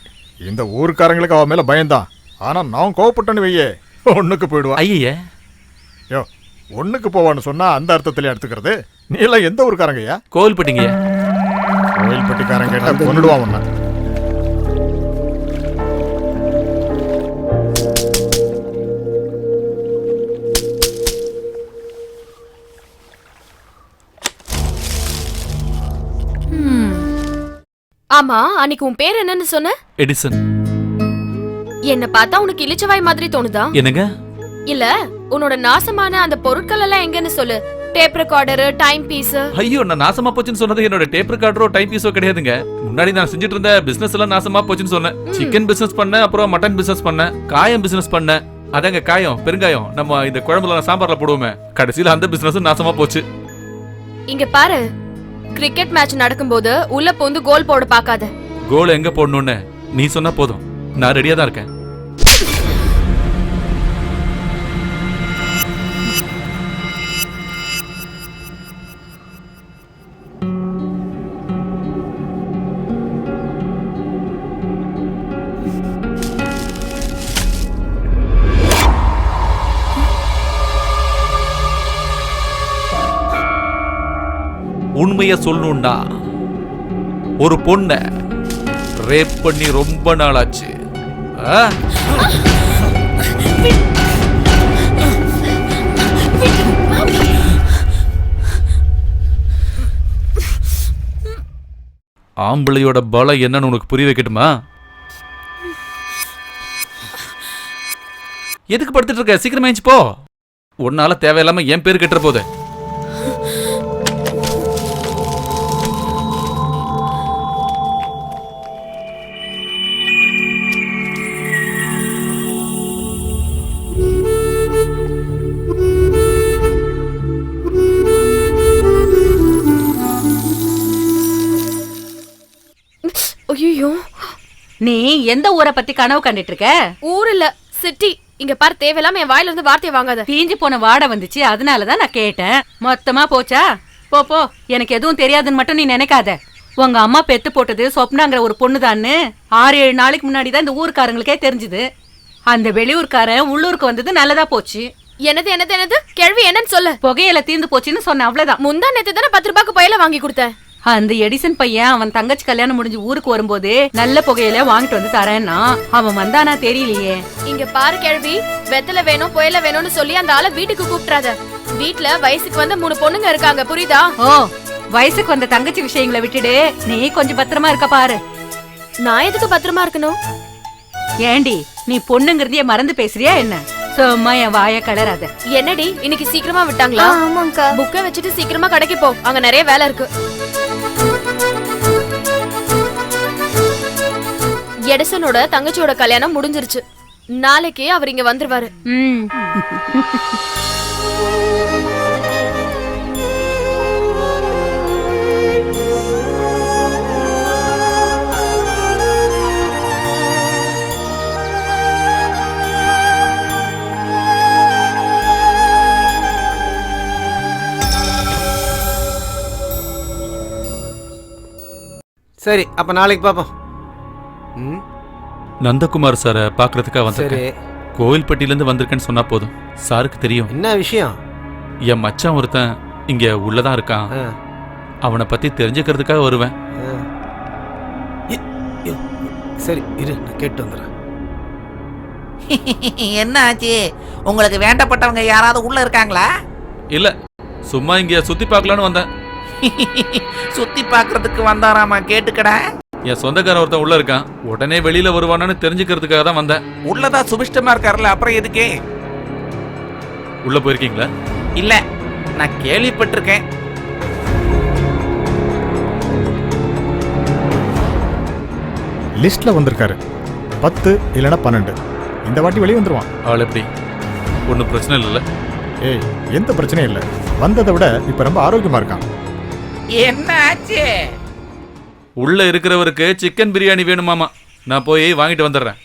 இந்த ஊருக்காரங்களுக்கு அவ மேல பயம்தான். ஆனா நான் கோவப்பட்டேன்னு வையே, ஒண்ணுக்கு போயிடுவா. ஐயே, யோ, ஒண்ணுக்கு போவான்னு சொன்னா அந்த அர்த்தத்திலே எடுத்துக்கிறது. நீ எல்லாம் எந்த ஊருக்காரங்கய்யா? கோவில்பட்டிங்க. கோவில்பட்டிக்காரன் கேட்டா கொண்டுடுவான் உன்ன. ஆமா, அன்னைக்கு உன் பேர் என்னன்னு சொன்ன? எடிசன். என்ன பார்த்தா உனக்கு இளிச்சவாய் மாதிரி தோணுதா? என்னங்க? இல்ல, உன்னோட நாசமான அந்த பொருட்கள் எல்லாம் எங்கன்னு சொல்லு. Tape recorder, time piece. ஐயோ, நான் நாசமா போச்சுன்னு சொன்னது என்னோட டேப் ரெக்கார்டரோ டைம் பீஸோ கிடையாதுங்க. முன்னாடி நான் செஞ்சுட்டு இருந்த பிசினஸ் எல்லாம் நாசமா போச்சுன்னு சொன்னேன். சிக்கன் பிசினஸ் பண்ணேன், அப்புறம் மட்டன் பிசினஸ் பண்ணேன், காயம் பிசினஸ் பண்ணேன். அதாங்க காயம், பெருங்காயம், நம்ம இந்த குழம்புல சாம்பார்ல போடுவோமே. கடைசியில அந்த பிசினஸ் நாசமா போச்சு. இங்க பாரு, கிரிக்கெட் மேட்ச் நடக்கும்போது உள்ள போந்து கோல் போட பாக்காத. கோல் எங்க போடணும்னு நீ சொன்னா போதும், நான் ரெடியா தான் இருக்கேன். உண்மைய சொல்லணும்னா ஒரு பொண்ண ரேப் பண்ணி ரொம்ப நாள் ஆச்சு. ஆம்பளையோட பலம் என்னன்னு உனக்கு புரிய வைக்கட்டுமா? எதுக்கு படுத்துட்டு இருக்க? சீக்கிரமா எழுந்து போ. உன்னால தேவையில்லாம என் பேரு கெட்டுற போது. நீ எந்த ஊரை பத்தி கனவு கண்டுட்டு இருக்க? ஊர் இல்ல, சிட்டி. இங்க பாரு, தேவையில்லாம என் வாயில இருந்து வார்த்தையை வாங்காத. தீஞ்சு போன வாடை வந்துச்சு, அதனாலதான் நான் கேட்டேன். மொத்தமா போச்சா? போ போ, எனக்கு எதுவும் தெரியாதுன்னு மட்டும் நீ நினைக்காத. உங்க அம்மா பெத்து போட்டது சொப்னாங்கிற ஒரு பொண்ணுதான்னு 6-7 நாளைக்கு முன்னாடிதான் இந்த ஊருக்காரங்களுக்கே தெரிஞ்சுது. அந்த வெளியூர்காரன் உள்ளூருக்கு வந்தது நல்லதா போச்சு. என்னது என்னது என்னது? கேள்வி என்னன்னு சொல்லு. புகையில தீர்ந்து போச்சுன்னு சொன்ன, அவ்வளவுதான். முந்தா நேத்து தானே 10 ரூபாய்க்கு புயல வாங்கி கொடுத்தேன். அந்த எடிசன் பையன் அவன் தங்கச்சி கல்யாணம் முடிஞ்சு ஊருக்கு வரும்போது நல்ல புகையில வாங்கிட்டு வந்து தரேன்னா அவன் வந்தானா தெரியலையே. இங்க பாரு கேள்வி, வெத்தல வேணும் புயல வேணும்னு சொல்லி அந்த ஆளை வீட்டுக்கு கூப்பிட்றாத. வீட்டுல வயசுக்கு வந்த 3 பொண்ணுங்க இருக்காங்க, புரியுதா? ஓ, வயசுக்கு வந்த தங்கச்சி விஷயங்களை விட்டுடு, நீ கொஞ்சம் பத்திரமா இருக்க பாரு. நான் எதுக்கு பத்திரமா இருக்கணும்? ஏண்டி, நீ பொண்ணுங்கிறதையே மறந்து பேசுறியா என்ன? சும்மா என் வாய கலராத. என்னடி இன்னைக்கு சீக்கிரமா விட்டாங்களா? ஆமாங்கா. புக்கை வச்சுட்டு சீக்கிரமா கடைக்கு போ, அங்க நிறைய வேலை இருக்கு. எடிசனோட தங்கச்சியோட கல்யாணம் முடிஞ்சிருச்சு. நாளைக்கே அவர் இங்க வந்துருவாரு. சரி, அப்ப நாளைக்கு பாப்போம். ம், நந்தகுமார் சாரை பார்க்கறதுக்காக சரி. வந்திருக்கேன். கோவில்பட்டியிலேருந்து வந்திருக்கேன்னு சொன்னா போதும், சாருக்கு தெரியும். என்ன விஷயம்? என் மச்சான் ஒருத்தன் இங்க உள்ளதான் இருக்கான். ஆ, அவனை பத்தி தெரிஞ்சுக்கிறதுக்காக வருவேன். ஆ. சரி இரு, நான் கேட்டு வந்துடுறேன். என்ன ஆச்சு? உங்களுக்கு வேண்டப்பட்டவங்க யாராவது உள்ள இருக்காங்களா? இல்ல, சும்மா இங்க சுத்தி பார்க்கலான்னு வந்தேன். சுத்தி பாக்குறதுக்கு வந்தாராமா, கேட்டுக்கடா. என் சொந்தக்காரன் ஒருத்தன் உள்ள இருக்கான், உடனே வெளியில வருவானான்னு தெரிஞ்சுக்கிறதுக்காக தான் வந்தேன். உள்ளதா சுபிஷ்டமா இருக்காருல்ல, அப்புறம் எதுக்கே? உள்ள போயிருக்கீங்களா? இல்ல, நான் கேள்விப்பட்டிருக்கேன். லிஸ்ட்ல வந்திருக்காரு 10 இல்லைன்னா 12. இந்த வாட்டி வெளியே வந்துருவான். அவள் எப்படி? ஒன்றும் பிரச்சனை இல்லைல்ல? ஏய், எந்த பிரச்சனையும் இல்லை. வந்ததை விட இப்ப ரொம்ப ஆரோக்கியமா இருக்கான். என்ன ஆச்சு? உள்ள இருக்கிறவருக்கு சிக்கன் பிரியாணி வேணுமாமா. நான் போய் வாங்கிட்டு வந்துடுறேன்.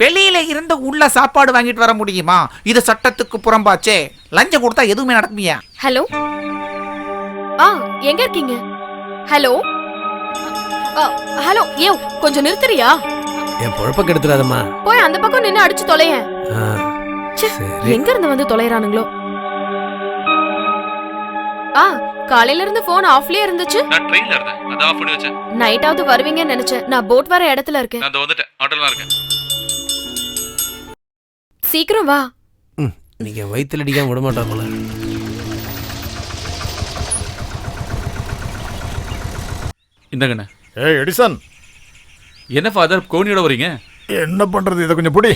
வெளியில இருந்து உள்ள சாப்பாடு வாங்கிட்டு வர முடியுமா? இது சட்டத்துக்கு புறம்பாச்சே. லஞ்சம் கொடுத்தா எதுவுமே நடக்குமியா? ஹலோ, எங்க இருக்கீங்க? ஹலோ ஹலோ, ஏ கொஞ்சம் நிறுத்துறியா? என் பொழப்ப கெடுத்துறாதம்மா. போய் அந்த பக்கம் நின்னு அடிச்சு தொலையேன். ஆ, சரி. எங்க இருந்து வந்து தொலைறானுங்களோ? காலையில இருந்து போன் ஆஃப்லயே இருந்துச்சு. நான் ட்ரெயின்ல இருந்தேன், அத ஆஃப் பண்ணி வச்சேன். நைட்டாவது வருவீங்கன்னு நினைச்சேன். நான் போட் வர இடத்துல இருக்கேன். நான் வந்துட்டேன், ஆட்டோல இருக்கேன். சீக்கிரம் வா. ம், நீங்க வயித்துல அடிக்காம விட மாட்டா போல. இந்தங்கண்ணே. ஏய் எடிசன், என்ன ஃபாதர் கோனியோட வரீங்க? என்ன பண்றது, இதை கொஞ்சம் பிடி.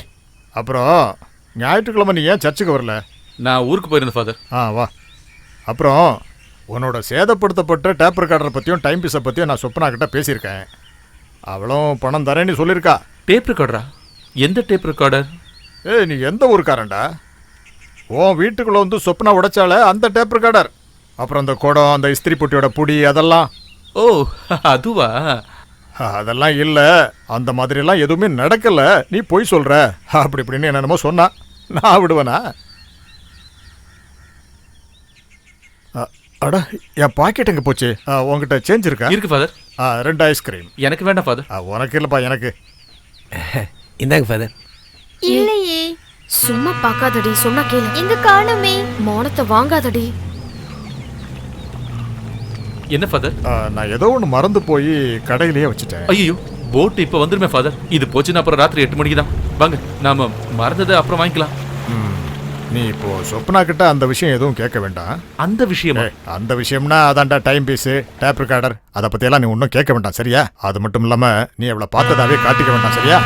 அப்புறம் ஞாயிற்றுக்கிழமை நீ ஏன் சர்ச்சுக்கு வரல? நான் ஊருக்கு போயிருந்தேன் ஃபாதர். வா. அப்புறம் உன்னோட சேதப்படுத்தப்பட்ட டேப் ரெக்கார்டரை பற்றியும் டைம் பீஸை பற்றியும் நான் சொப்பனா கிட்ட பேசியிருக்கேன். அவளும் பணம் தரேன்னு சொல்லியிருக்கா. டேப் ரெக்கார்டரா? எந்த டேப் ரெக்கார்டர்? ஏய், நீ எந்த ஊருக்காரன்டா? உன் வீட்டுக்குள்ளே வந்து சொப்பனா உடைச்சால அந்த டேப் ரெக்கார்டர். அப்புறம் அந்த குடம், அந்த இஸ்திரி பொட்டியோட புடி, அதெல்லாம். ஓ, அதுவா? அதெல்லாம் இல்லை. அந்த மாதிரிலாம் எதுவுமே நடக்கலை. நீ போய் சொல்கிற அப்படி இப்படின்னு என்னென்னமோ சொன்னா. நான் விடுவேனா? அட, என் பாக்கெட் எங்கே போச்சு? உங்ககிட்ட சேஞ்ச் இருக்கா? இருக்கு ஃபாதர். 2 ஐஸ்கிரீம். எனக்கு வேண்டாம் ஃபாதர். உனக்கு இல்லைப்பா, எனக்கு. இந்தாங்க ஃபாதர். இல்லையே. சும்மா பாக்காதடி, சொன்னா கேளு. எங்க காணுமே? மௌனத்தை வாங்காதடி. என்ன ஃபாதர்? நான் ஏதோ ஒன்று மறந்து போய் கடையிலேயே வச்சுட்டேன். ஐயோ, போட் இப்போ வந்துருமே ஃபாதர். இது போச்சுன்னா அப்புறம் ராத்திரி 8 மணிக்கு தான். வாங்க, நாம மறந்ததை அப்புறம் வாங்கிக்கலாம். நீ இப்போ சொப்னா கிட்ட அந்த விஷயம் எதுவும் கேட்க வேண்டாம். அந்த விஷயமா? அந்த விஷயம்னா அதான்டா டைம் பீஸு, டேப் ரெக்கார்டர், அதை பற்றியெல்லாம் நீ ஒன்றும் கேட்க வேண்டாம், சரியா? அது மட்டும் இல்லாமல் நீ அவளை பார்த்ததாவே காட்டிக்க வேண்டாம், சரியா?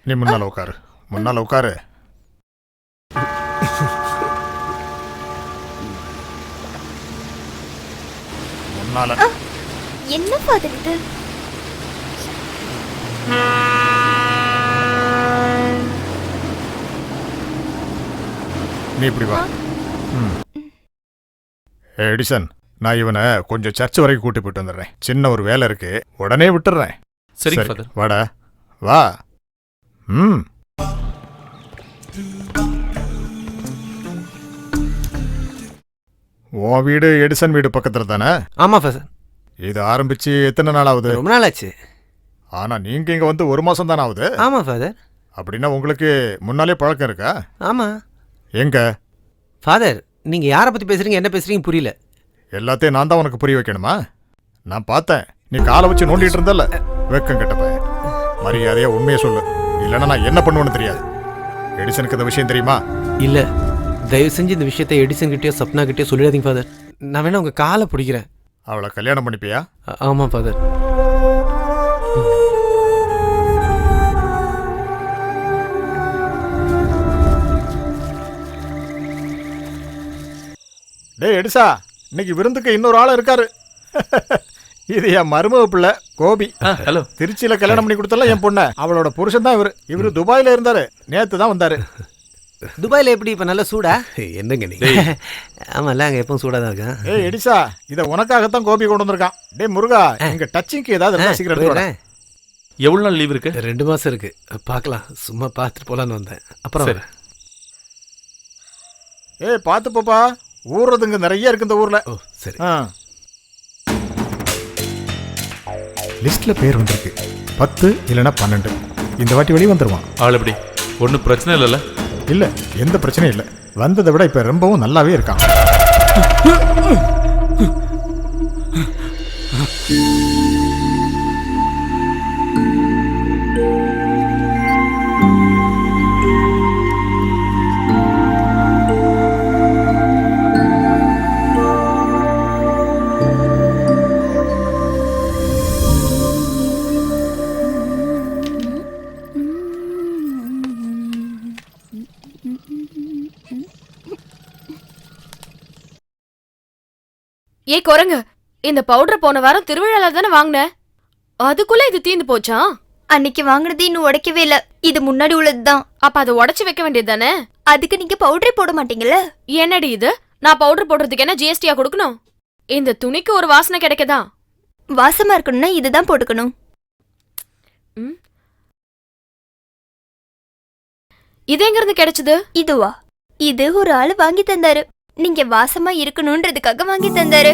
நீ முன்னால உட்காரு, முன்னால உட்காரு. முன்னால. என்ன ஃபாதர் இது? நீ இப்படி வா. எடிசன், நான் இவனை கொஞ்சம் சர்ச் வரைக்கும் கூட்டி போயிட்டு வந்துடுறேன். சின்ன ஒரு வேலை இருக்கு, உடனே விட்டுறேன். சரி ஃபாதர். வாடா, வா. உன் வீடு எடிசன் வீடு பக்கத்துல தானே? ஆமா ஃபாதர். இது ஆரம்பிச்சு எத்தனை நாள் ஆகுது? ரொம்ப நாள் ஆச்சு. ஆனா நீங்க இங்க வந்து 1 மாசம் தானே ஆகுது? ஆமா ஃபாதர். அப்படின்னா உங்களுக்கு முன்னாலே பழக்கம் இருக்கா? ஆமா. எங்க ஃபாதர், நீங்க யாரை பத்தி பேசுறீங்க, என்ன பேசுறீங்க புரியல. எல்லாத்தையும் நான் தான் உனக்கு புரிய வைக்கணுமா? நான் பார்த்தேன், நீ காலை வச்சு நோண்டிட்டு இருந்தல்ல. வெக்கம் கெட்டப்ப மரியாதையா உண்மையை சொல்லு, இல்லைன்னா நான் என்ன பண்ணுவேன்னு தெரியாது. எடிசனுக்கு இந்த விஷயம் தெரியுமா? இல்ல, தயவு செஞ்சு இந்த விஷயத்தை எடிசன் கிட்டயோ சப்னா கிட்டயோ சொல்லிடாதீங்க ஃபாதர். நான் வேணா உங்க காலை பிடிக்கிறேன். அவளை கல்யாணம் பண்ணிப்பியா? ஆமா ஃபாதர். டேய் எடிசா, இன்னைக்கு விருந்துக்கு இன்னொரு ஆள் இருக்காரு. இது என் மருமக பிள்ளை கோபி. ஹலோ. திருச்சியில கல்யாணம் பண்ணி கொடுத்தல என் பொண்ண. அவளோட புருஷன் தான் இவரு. இவரு துபாயில இருந்தாரு, நேத்து தான் வந்தாரு. துபாயில எப்படி இப்ப நல்ல சூடா? என்னங்க நீங்க? ஆமால, அங்க எப்பவும் சூடா தான் இருக்கேன். ஏய் எடிசா, இத உனக்காகத்தான் கோபி கொண்டு வந்திருக்கான். டேய் முருகா, இங்க டச்சிங்க்கு ஏதாவது இருந்தா சீக்கிரம் எடுத்து வா. எவ்வளவு நாள் லீவ் இருக்கு? 2 மாசம் இருக்கு. பார்க்கலாம், சும்மா பார்த்துட்டு போலான்னு வந்தேன். அப்புறம் சரி. ஏய் பார்த்து போப்பா, ஊர்றதுங்க நிறைய இருக்கு இந்த ஊர்ல. ஓ சரி. லிஸ்ட்ல பேர் வந்திருக்கு 10 இல்லைன்னா 12. இந்த வாட்டி வெளியே வந்துருவான். ஆள் எப்படி? ஒன்றும் பிரச்சனை இல்லைல்ல? இல்ல, எந்த பிரச்சனையும் இல்லை. வந்ததை விட இப்ப ரொம்பவும் நல்லாவே இருக்கான். ஏ குரங்கு, இந்த பவுடர் போன வாரம் திருவிழால தானே வாங்கின, அதுக்குள்ள இது தீந்து போச்சா? அன்னைக்கு வாங்குனது இன்னும் உடைக்கவே இல்ல. இது முன்னாடி உள்ளதுதான். அப்ப அதை உடைச்சு வைக்க வேண்டியது தானே? அதுக்கு நீங்க பவுடரே போட மாட்டீங்கல்ல? என்னடி இது? நான் பவுடர் போடுறதுக்கு என்ன ஜிஎஸ்டியா கொடுக்கணும்? இந்த துணிக்கு ஒரு வாசனை கிடைக்கதா? வாசமா இருக்கணும்னா இதுதான் போட்டுக்கணும். இது எங்க இருந்து கிடைச்சது? இதுவா? இது ஒரு ஆளு வாங்கி தந்தாரு. நீங்க வாசமா இருக்கணும்ன்றதுக்காக வாங்கி தந்தாரு.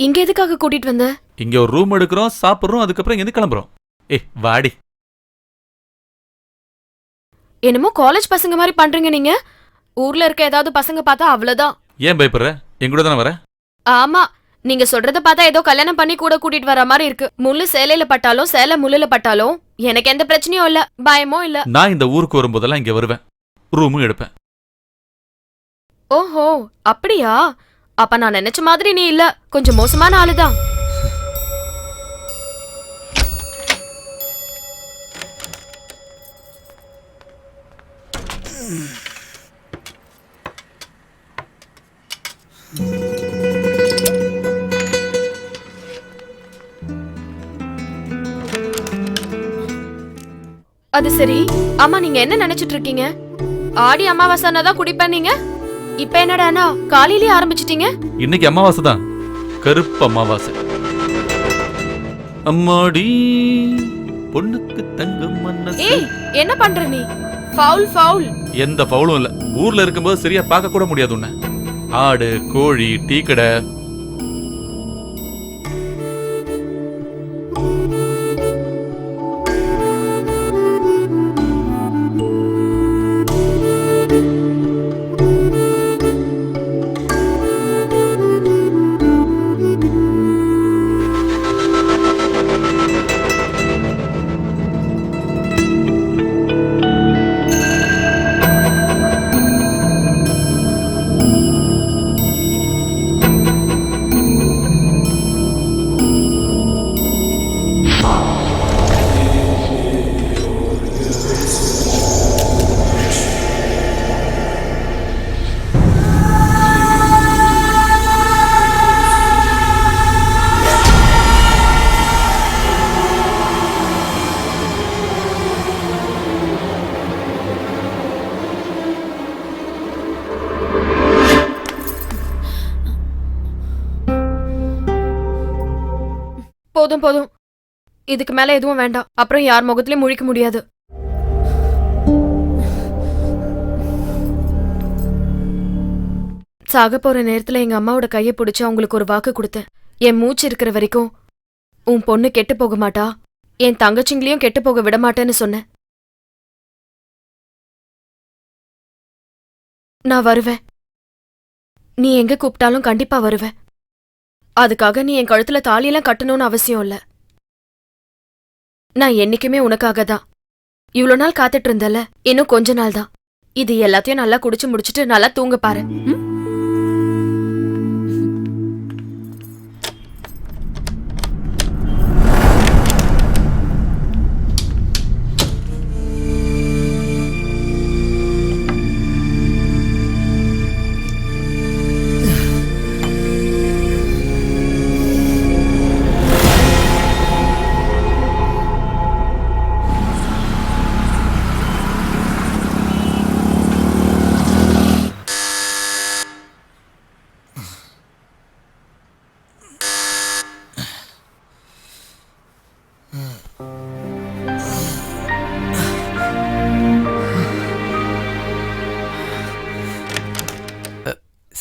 இங்க எதுக்காக கூட்டிட்டு வந்த? இங்க ஒரு ரூம் எடுக்கிறோம், சாப்பிடுறோம், அதுக்கப்புறம் இங்க கிளம்புறோம். வாடி. என்னமோ காலேஜ் பசங்க மாதிரி பண்றீங்க நீங்க. ஊர்ல இருக்க ஏதாவது பசங்க பார்த்தா அவ்வளவுதான். ஏன் பயப்படுற? என் கூட தானே வர? ஆமா, நீங்க சொல்றத பார்த்தா ஏதோ கல்யாணம் பண்ணி கூட கூட்டிட்டு வர மாதிரி இருக்கு. முள்ளு சேலையில பட்டாலும் சேலை முள்ளுல பட்டாலும் எனக்கு எந்த பிரச்சனையும் இல்ல, பயமும் இல்ல. நான் இந்த ஊருக்கு வரும்போதெல்லாம் இங்க வருவேன், ரூமும் எடுப்பேன். ஓஹோ, அப்படியா? அப்ப நான் நினைச்ச மாதிரி நீ இல்ல, கொஞ்சம் மோசமான ஆளுதான். அது சரி, ஆமா நீங்க என்ன நினைச்சிட்டு இருக்கீங்க? ஆடி அமாவாசைனா தான் குடிப்பேன் நீங்க. இப்ப என்னடானா காலையிலேயே ஆரம்பிச்சிட்டீங்க? இன்னைக்கு அமாவாசை தான், கருப்பு அமாவாசை. அம்மாடி பொண்ணுக்கு தங்கம் மனசு. ஏய், என்ன பண்ற நீ? Foul foul. எந்த ஃபவுலும் இல்ல. ஊர்ல இருக்கும்போது சரியா பார்க்க கூட முடியாது உன்னை. ஆடு, கோழி, டீ கடை, போதும் போதும், இதுக்கு மேல எதுவும் வேண்டாம். அப்புறம் யார் முகத்திலயும் முழிக்க முடியாது. சாக போற நேரத்துல எங்க அம்மாவோட கையை பிடிச்சு அவங்களுக்கு ஒரு வாக்கு கொடுத்தேன். என் மூச்சு இருக்கிற வரைக்கும் உன் பொண்ணு கெட்டு போக மாட்டா, என் தங்கச்சிங்களையும் கெட்டு போக விட மாட்டேன்னு சொன்னேன். நான் வருவேன். நீ எங்க கூப்பிட்டாலும் கண்டிப்பா வருவேன். அதுக்காக நீ என் கழுத்துல தாலியெல்லாம் கட்டணும்னு அவசியம் இல்ல. நான் என்னைக்குமே உனக்காக தான். இவ்ளோ நாள் காத்துட்டு இருந்தல, இன்னும் கொஞ்ச நாள் தான். இது எல்லாத்தையும் நல்லா குடிச்சு முடிச்சிட்டு நல்லா தூங்க பாரு.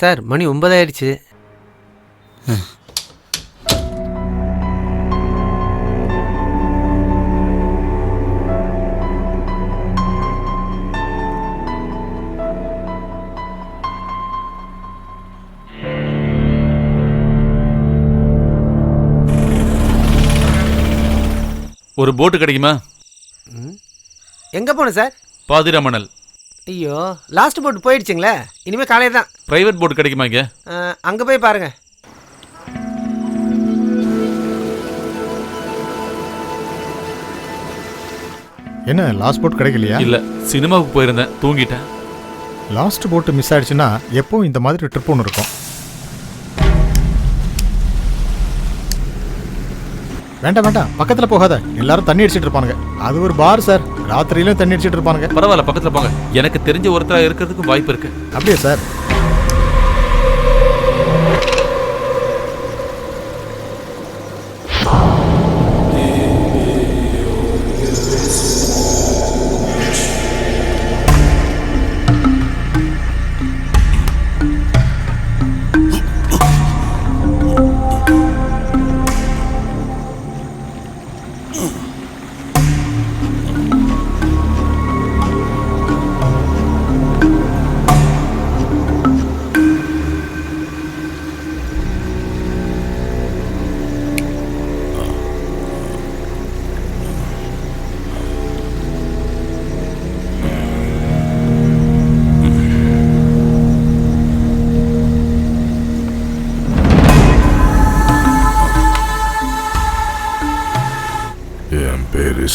சார் மணி 9 ஆயிடுச்சு. ஒரு போட்டு கிடைக்குமா? எங்க போன சார்? பாதிராமணல். ஐயோ, லாஸ்ட் போட் போயிடுச்சுங்களே. இனிமே காலையில் தான். பிரைவேட் போட்டு கிடைக்குமா இங்க? அங்கே போய் பாருங்க. என்ன லாஸ்ட் போட் கிடைக்கலையா? இல்ல, சினிமாவுக்கு போயிருந்தேன், தூங்கிட்டேன். லாஸ்ட் போட்டு மிஸ் ஆயிடுச்சுன்னா எப்பவும் இந்த மாதிரி ட்ரிப் ஒன்று இருக்கும். வேண்டாம் வேண்டாம், பக்கத்துல போகாத. எல்லாரும் தண்ணி அடிச்சிட்டு இருப்பானுங்க. அது ஒரு பார் சார், ராத்திரியிலும் தண்ணி அடிச்சிட்டு இருப்பானுங்க. பரவாயில்ல, பக்கத்துல போங்க. எனக்கு தெரிஞ்ச ஒருத்தரா இருக்கிறதுக்கும் வாய்ப்பு இருக்கு. அப்படியே சார்?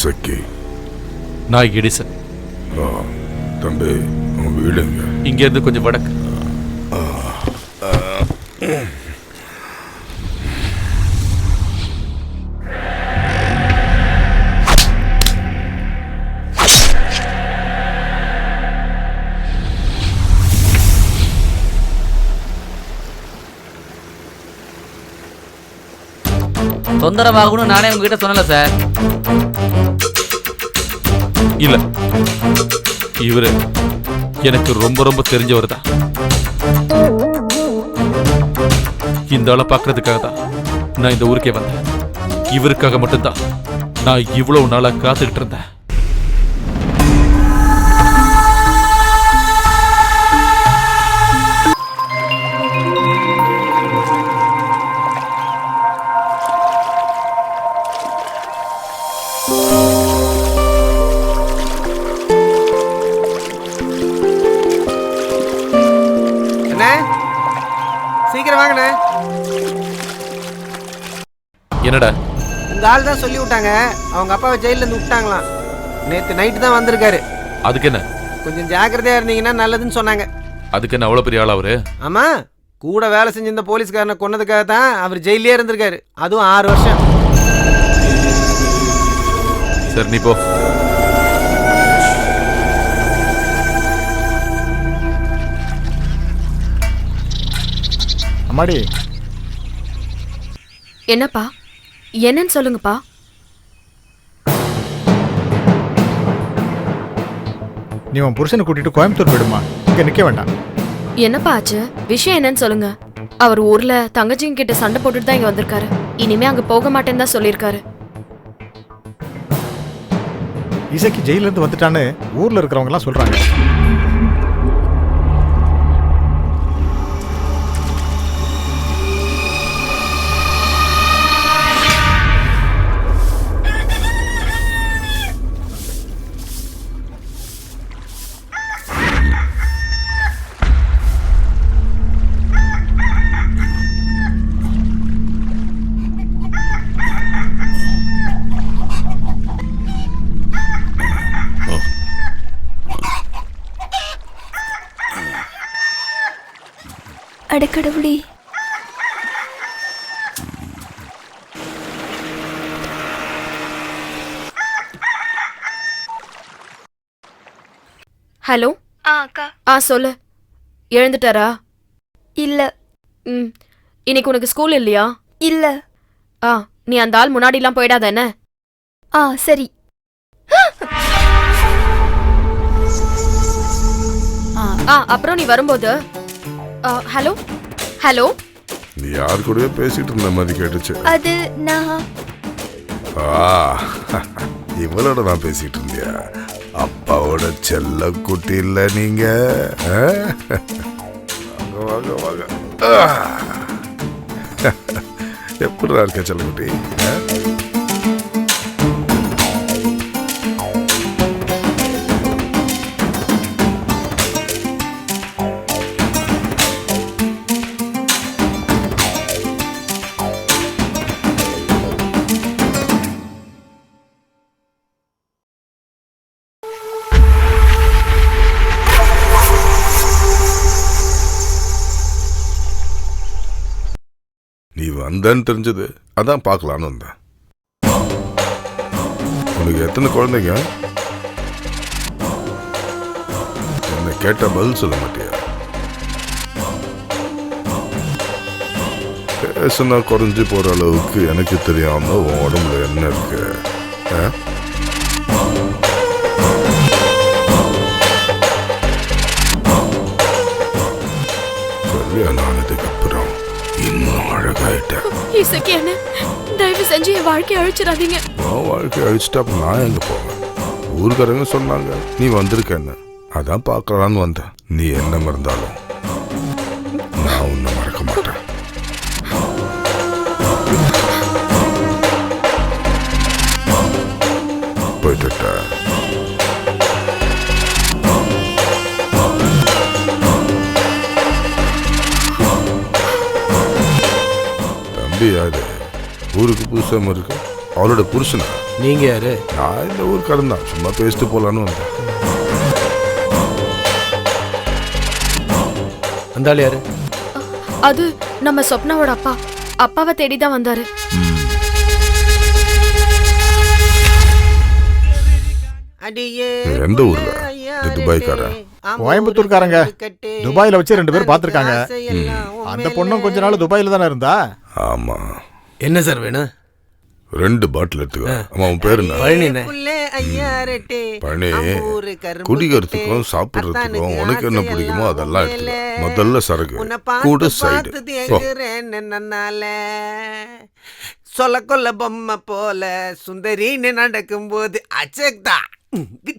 சக்கி. நான் எடிசன். தம்பி, உன் வீடுங்க? இங்க இருந்து கொஞ்சம் வடக்கு. தொந்தரவாகணும் நானே உங்ககிட்ட சொன்னல சார். இல்ல, இவரு எனக்கு ரொம்ப ரொம்ப தெரிஞ்சவர் தான். இந்த ஆளை பார்க்கறதுக்காக தான் நான் இந்த ஊருக்கே வந்தேன். இவருக்காக மட்டும்தான் நான் இவ்வளவு நாளா காத்துக்கிட்டு இருந்தேன். சீக்கிரம் வாங்கண்ணே. என்னடா? உங்க ஆள் தான் சொல்லி விட்டாங்க, அவங்க அப்பாவை ஜெயில இருந்து விட்டாங்களாம். நேத்து நைட்டு தான் வந்திருக்காரு. அதுக்கு என்ன? கொஞ்சம் ஜாக்கிரதையா இருந்தீங்கன்னா நல்லதுன்னு சொன்னாங்க. அதுக்கு என்ன அவ்வளவு பெரிய ஆள் அவரு? ஆமா, கூட வேலை செஞ்ச இந்த போலீஸ்காரனை கொன்னதுக்காக தான் அவர் ஜெயிலே இருந்திருக்காரு. அதுவும் 6 வருஷம். சரி, நீ போ. அம்மாடி, என்னப்பா, என்னன்னு சொல்லுங்கப்பா. நீ உன் புருஷனை கூட்டிட்டு கோயம்புத்தூர் போயிடுமா, இங்க நிக்க வேண்டாம். என்னப்பா ஆச்சு? விஷயம் என்னன்னு சொல்லுங்க. அவர் ஊர்ல தங்கச்சிங்க கிட்ட சண்டை போட்டுட்டு தான் இங்க வந்திருக்காரு. இனிமே அங்க போக மாட்டேன்னு தான் சொல்லியிருக்காரு. இசைக்கு ஜெயில இருந்து வந்துட்டான்னு ஊர்ல இருக்கிறவங்க எல்லாம் சொல்றாங்க. அடக்கடவுளே, ஹலோ. அக்கா. சொல்லு. எழுந்துட்டாரா? இல்ல. இன்னைக்கு உனக்கு ஸ்கூல் இல்லையா? இல்ல. நீ அந்த ஆள் முன்னாடிலாம் போயிடாத என்ன? சரி. அப்புறம் நீ வரும்போது ஹலோ ஹலோ. நீ யார் கூடயோ பேசிட்டு இருந்த மாதிரி கேட்டுச்சு. அது நான். இவளோட நான் பேசிட்டு இருந்தியா? அப்பாவோட செல்ல குட்டி இல்ல நீங்க? வாங்க வாங்க எப்படிடா இருக்க செல்ல குட்டி? நீ வந்தன்னு தெரிஞ்சது, அதான் பார்க்கலான்னு வந்தேன். உனக்கு எத்தனை குழந்தைங்க? என்ன கேட்ட பதில் சொல்ல மாட்டியா? பேசுனா குறைஞ்சு போற அளவுக்கு எனக்கு தெரியாம உன் உடம்புல என்ன இருக்கு? கல்யாணம் ஆனதுக்கு அப்புறம் இன்னும் அழகாயிட்டேன். இசைக்கு என்ன தயவு செஞ்சு என் வாழ்க்கையை அழிச்சிடாதீங்க. உன் வாழ்க்கையை அழிச்சிட்டா அப்ப நான் எங்க போவேன்? ஊருக்காரங்க சொன்னாங்க நீ வந்திருக்கேன்னு, அதான் பார்க்கலான்னு வந்தேன். நீ என்ன மறந்தாலும் நான் உன்னை மறக்க மாட்டேன். போயிட்டு தம்பி யாரு? ஊருக்கு புதுசாம இருக்கு. அவளோட புருஷனா? நீங்க யாரு? நான் இந்த ஊருக்காரன் தான், சும்மா பேசிட்டு போலான்னு வந்தேன். அந்த ஆள் யாரு? அது நம்ம சொப்னாவோட அப்பா. அப்பாவை தேடிதான் வந்தாரு. எந்த ஊர்ல? துபாய்க்காரன். கோயம்புத்தூர்காரங்க. துபாயில வச்சு 2 பேர் பாத்துருக்காங்க. அந்த பொண்ணும் கொஞ்ச நாள் துபாயில தானே இருந்தா. ஆமா. என்ன சார் வேணும்? 2 பாட்டில் எடுத்துக்க. ஆமா, உன் பேரு என்ன? பழனி. குடிக்கிறதுக்கும் சாப்பிடுறதுக்கும் உனக்கு என்ன பிடிக்குமோ அதெல்லாம் எடுத்துக்க. முதல்ல சரக்கு கூட சைடு. சொல்ல கொல்ல பொம்மை போல சுந்தரின்னு நடக்கும் போது அச்சக்தா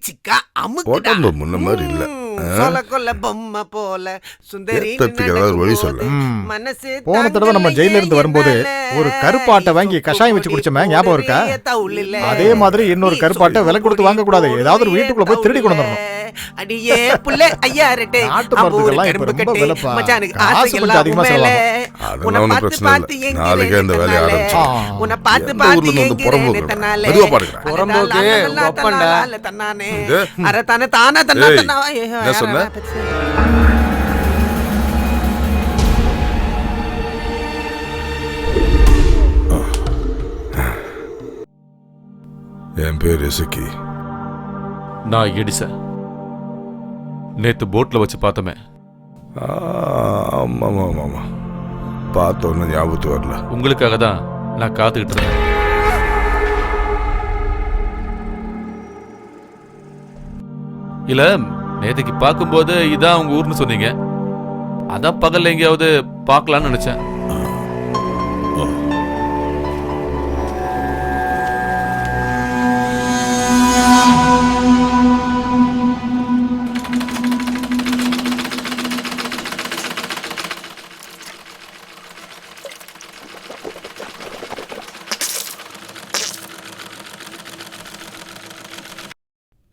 சிக்கா அமுக்குடா. முன்ன மாதிரி இல்ல. சொல்ல கொல்ல பொம்மை போல சுந்தரி வழி சொல்ல. போன தடவை நம்ம ஜெயில இருந்து வரும்போது ஒரு கருப்பாட்டை வாங்கி கஷாயம் வச்சு குடிச்சோமே, ஞாபகம் இருக்கா? அதே மாதிரி இன்னொரு கருப்பாட்டை விலை கொடுத்து வாங்க கூடாது. ஏதாவது ஒரு வீட்டுக்குள்ள போய் திருடி கொண்டு வரணும். அடியே புள்ள ஐயா ரெட்டே நாட்டுப்பறதுக்கெல்லாம் இப்ப ரொம்ப விலைப்பா. காசு கொஞ்சம் அதிகமா செலவாகும். அதெல்லாம் ஒன்றும் பிரச்சனை இல்லை. நாளைக்கே இந்த வேலையை ஆரம்பிச்சோம். உன்னை பார்த்து எந்த ஊர்ல இருந்து வந்து புறம்போக்கு? மெதுவா பாடுகிறேன். புறம்போக்கு ஒப்பண்டா தன்னானே அரை தானே தானா தன்னா தன்னா. என்ன சொன்ன? என் பேர் இசக்கி. நான் எடிச. நேத்து போட்ல வச்சு பார்த்தோமே. ஆமா ஆமா ஆமா, பார்த்த ஒன்னும் ஞாபகத்து வரல. உங்களுக்காக தான் நான் காத்துக்கிட்டு இருந்தேன். இல்ல நேத்துக்கு பார்க்கும்போது இதான் உங்க ஊர்னு சொன்னீங்க, அதான் பகல்ல எங்கேயாவது பார்க்கலாம்னு நினைச்சேன்.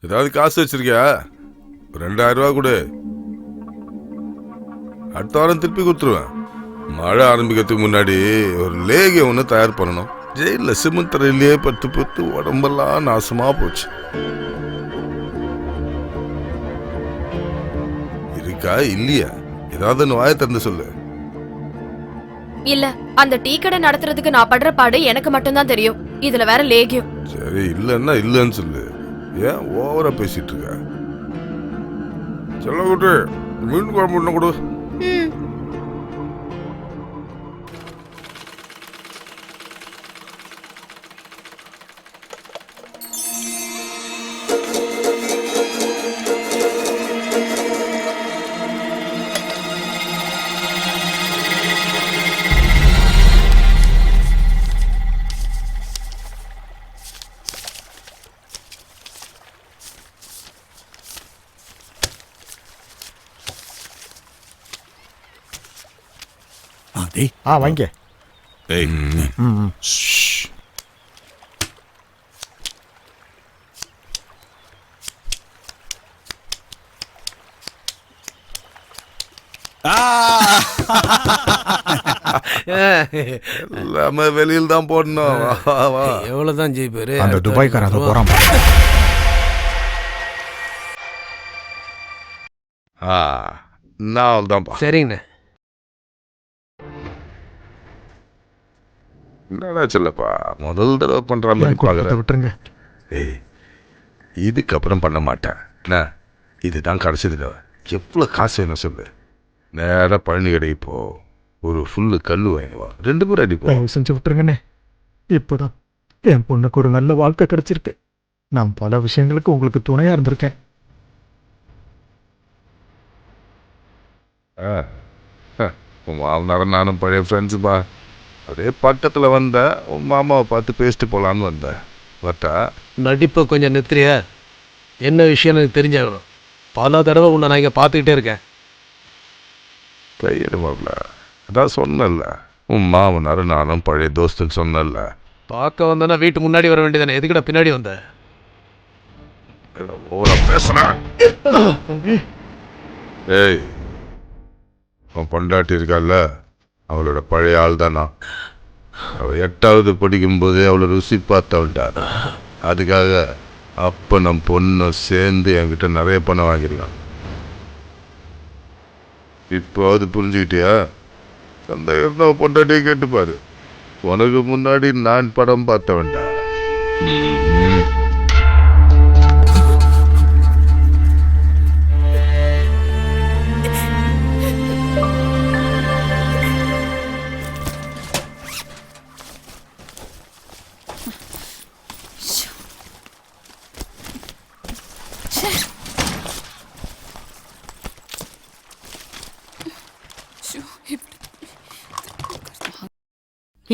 ஏதாவது காசு வச்சிருக்கியா? 2000 ரூபா கொடு, அடுத்த வாரம் திருப்பி கொடுத்துருவேன். மழை ஆரம்பிக்கிறதுக்கு முன்னாடி ஒரு லேகியம் ஒன்று தயார் பண்ணணும். ஜெயிலில் சிமெண்ட் தரையிலேயே பத்து பத்து உடம்பெல்லாம் நாசமா போச்சு. இருக்கா இல்லையா? ஏதாவது ஒன்று வாயை திறந்து சொல்லு. இல்ல, அந்த டீ கடை நடத்துறதுக்கு நான் படுற பாடு எனக்கு மட்டும்தான் தெரியும். இதுல வேற லேகியம். சரி, இல்லைன்னா இல்லைன்னு சொல்லு. ஏன் ஓவரா பேசிட்டு இருக்க? சொல்ல கூட்டு மீன் குழம்பு ஒன்று கொடு. வாங்க. ஏய், எல்லாமே வெளியில் தான் போடணும். வா, வா. எவ்வளவுதான் ஜெயிப்பாரு? அந்த துபாய்க்காரன் அதை போறான். நான் தான்ப்பா. சரிங்கண்ணே. என்னடா சொல்லப்பா, முதல் தடவை பண்ற மாதிரி பாக்குறேன். விட்டுருங்க. ஏய், இதுக்கப்புறம் பண்ண மாட்டேன். என்ன, இதுதான் கடைசி தடவை. எவ்வளோ காசு வேணும் சொல்லு. நேராக பழனி கடைக்கு போ, ஒரு ஃபுல்லு கல் வாங்குவா, 2 பேரும் அடிப்போம். செஞ்சு விட்டுருங்கண்ணே. இப்போதான் என் பொண்ணுக்கு ஒரு நல்ல வாழ்க்கை கிடைச்சிருக்கு. நான் பல விஷயங்களுக்கு உங்களுக்கு துணையா இருந்திருக்கேன். உன் மாமனாரும் நானும் பழைய ஃப்ரெண்ட்ஸுப்பா. அப்படியே பக்கத்தில் வந்தேன், உன் மாமாவை பார்த்து பேசிட்டு போகலான்னு வந்தேன். பட்டா நடிப்பை கொஞ்சம் நிறுத்துறியா? என்ன விஷயம் எனக்கு தெரிஞ்சாகணும். பல தடவை உன்னை நான் இங்கே பார்த்துக்கிட்டே இருக்கேன். கையெடுமாப்ல, அதான் சொன்னல, உன் மாமனாரும் நானும் பழைய தோஸ்துன்னு சொன்னல. பார்க்க வந்தேன்னா வீட்டு முன்னாடி வர வேண்டியதானே, எதுக்கிட்ட பின்னாடி வந்த? ஓரா பேசுறேன். ஏய், உன் பொண்டாட்டி இருக்கால, அவளோட பழைய ஆள் தானா. அவள் 8வது படிக்கும்போதே அவளை ருசி பார்த்தவன்டா. அதுக்காக அப்போ நம் பொண்ணை சேர்ந்து என்கிட்ட நிறைய பணம் வாங்கிருக்கான். இப்போ அது புரிஞ்சுக்கிட்டியா? அந்த இருந்த பொண்டாட்டியை கேட்டுப்பாரு. உனக்கு முன்னாடி நான் படம் பார்த்தவன்டா.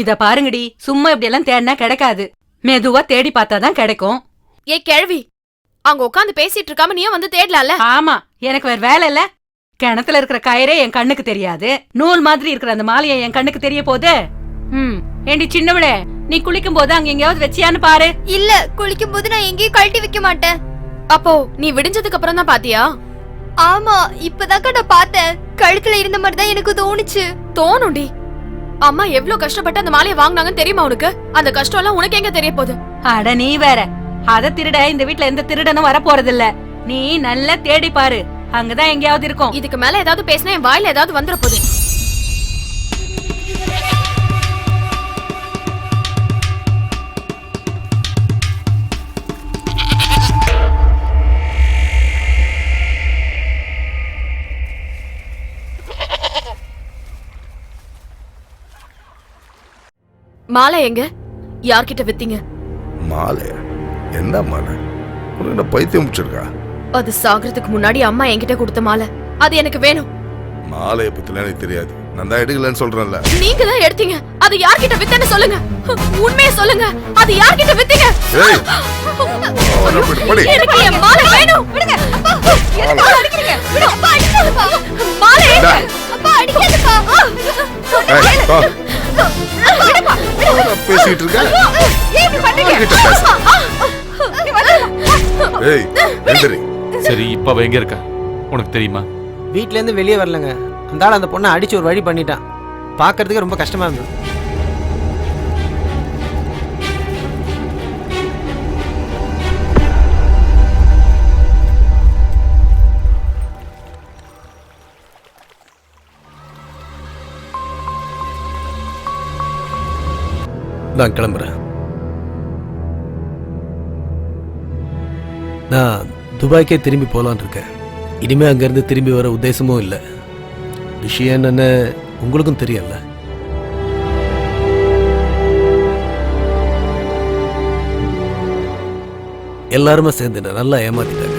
இத பாருங்கடி, சும்மா இப்படி எல்லாம் தேடினா கிடைக்காது. மெதுவா தேடி பார்த்தாதான் கிடைக்கும். ஏ கிழவி, அங்க உட்காந்து பேசிட்டு இருக்காம நீயும் வந்து தேடலாம்ல? ஆமா, எனக்கு வேற வேலை இல்ல. கிணத்துல இருக்கிற கயிறே என் கண்ணுக்கு தெரியாது, நூல் மாதிரி இருக்கிற அந்த மாலையை என் கண்ணுக்கு தெரிய போகுது. ஏண்டி சின்னவளே, நீ குளிக்கும் போது அங்க எங்கேயாவது வச்சியான்னு பாரு. இல்ல, குளிக்கும் போது நான் எங்கேயும் கழட்டி வைக்க மாட்டேன். அப்போ நீ விடிஞ்சதுக்கு அப்புறம் தான் பாத்தியா? ஆமா, இப்பதான் நான் பார்த்தேன். கழுத்துல இருந்த மாதிரி தான் எனக்கு தோணுச்சு. தோணுண்டி. அம்மா எவ்வளவு கஷ்டப்பட்டு அந்த மாலையை வாங்கினாங்கன்னு தெரியுமா உனக்கு? அந்த கஷ்டம் எல்லாம் உனக்கு எங்க தெரிய போகுது? அட நீ வேற, அத திருட இந்த வீட்ல எந்த திருடனும் வர போறது இல்ல. நீ நல்லா தேடி பாரு, அங்கதான் எங்கேயாவது இருக்கும். இதுக்கு மேல ஏதாவது பேசினா என் வாயில ஏதாவது வந்துட போகுது. மாலை எங்க? யார்கிட்ட வித்தீங்க? மாலை? என்ன மாலை? உனக்கு என்ன பைத்தியம் முடிச்சிருக்கா? அது சாகிறதுக்கு முன்னாடி அம்மா என்கிட்ட கொடுத்த மாலை, அது எனக்கு வேணும். மாலையை பத்திலாம் எனக்கு தெரியாது, நான் தான் எடுக்கலன்னு சொல்றேன்ல. நீங்க தான் எடுத்தீங்க. அது யார்கிட்ட வித்தேன்னு சொல்லுங்க. உண்மையை சொல்லுங்க. அது யார்கிட்ட வித்தீங்க? ஏய், அவனை படி. எனக்கு என் மாலை வேணும். விடுங்க. அப்பா, எதுக்கு மாலை அடிக்கிறீங்க? விடு. அப்பா, அடிக்காதப்பா. மாலை. அப்பா, அடிக்காதப்பா. ஏய், போ. நான் பேசிட்டு இருக்கேன். ஏன் இப்படி பண்றீங்க? அவன்கிட்ட பேசு. ஏய், எந்திரி. சரி, இப்ப அவ எங்க இருக்கா உனக்கு தெரியுமா? வீட்ல இருந்து வெளியே வரலங்க. அந்த ஆள் அந்த பொண்ணை அடிச்சு ஒரு வழி பண்ணிட்டான். பார்க்கறதுக்கு ரொம்ப கஷ்டமா இருந்தது. நான் கிளம்புறேன். நான் துபாய்க்கே திரும்பி போகலான்னு இருக்கேன். இனிமே அங்கேருந்து திரும்பி வர உத்தேசமும் இல்லை. விஷயம் என்னன்னு உங்களுக்கும் தெரியல. எல்லாருமே சேர்ந்து என்ன நல்லா ஏமாத்திட்டாங்க.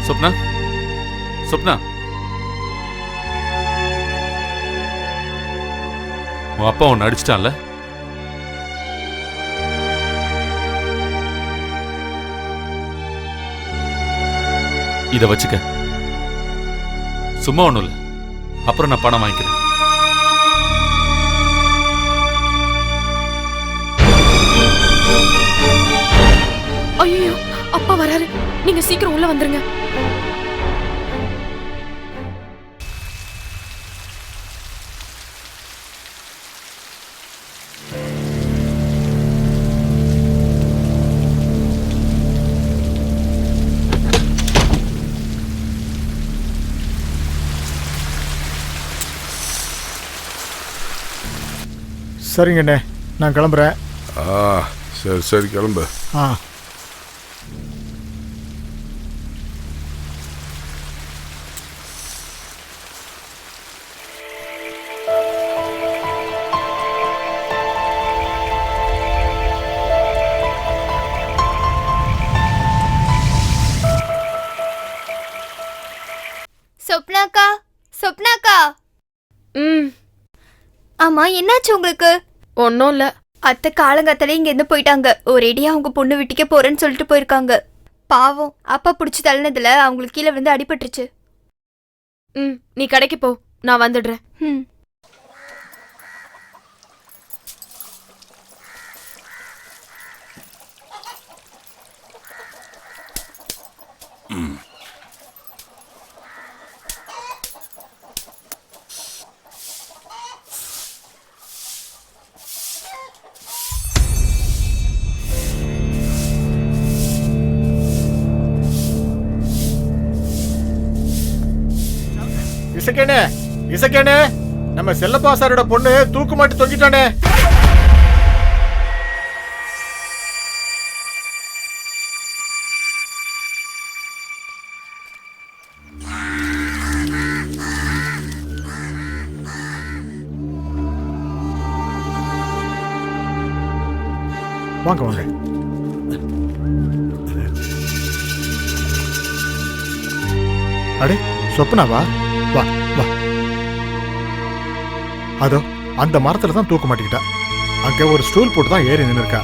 சொப்னா, சொப்னா, உன் அப்பா உன்னை அடிச்சிட்டான்ல? இத வச்சுக்க. சும்மா ஒண்ணும் இல்ல, அப்புறம் நான் பணம் வாங்கிக்கிறேன். ஐயோ, அப்பா வராரு. நீங்க சீக்கிரம் உள்ள வந்துருங்க. சரிங்கண்ணே, நான் கிளம்புறேன். சரி சரி, கிளம்பு. சொப்னாக்கா, சொப்னாக்கா. ஆமா, என்னாச்சு உங்களுக்கு? ஒன்னும் இல்ல. அத்தை காலங்காத்தாலே இங்க இருந்து போயிட்டாங்க. ஒரேடியா அவங்க பொண்ணு வீட்டுக்கே போறேன்னு சொல்லிட்டு போயிருக்காங்க. பாவம், அப்பா புடிச்சு தள்ளினதுல அவங்களுக்கு கீழே விழுந்து அடிபட்டுருச்சு. நீ கடைக்கு போ, நான் வந்துடுறேன். இசக்கேனே, இசக்கேனே, நம்ம செல்லப்பா சாரோட பொண்ணு தூக்கு மாட்டி தொங்கிட்டானே. வாங்க வாங்க. அடே சொப்னாவா? வா வா. அதோ அந்த மரத்துல தான் தூக்க மாட்டிக்கிட்டா. அங்க ஒரு ஸ்டூல் போட்டு தான் ஏறி நின்று இருக்கா.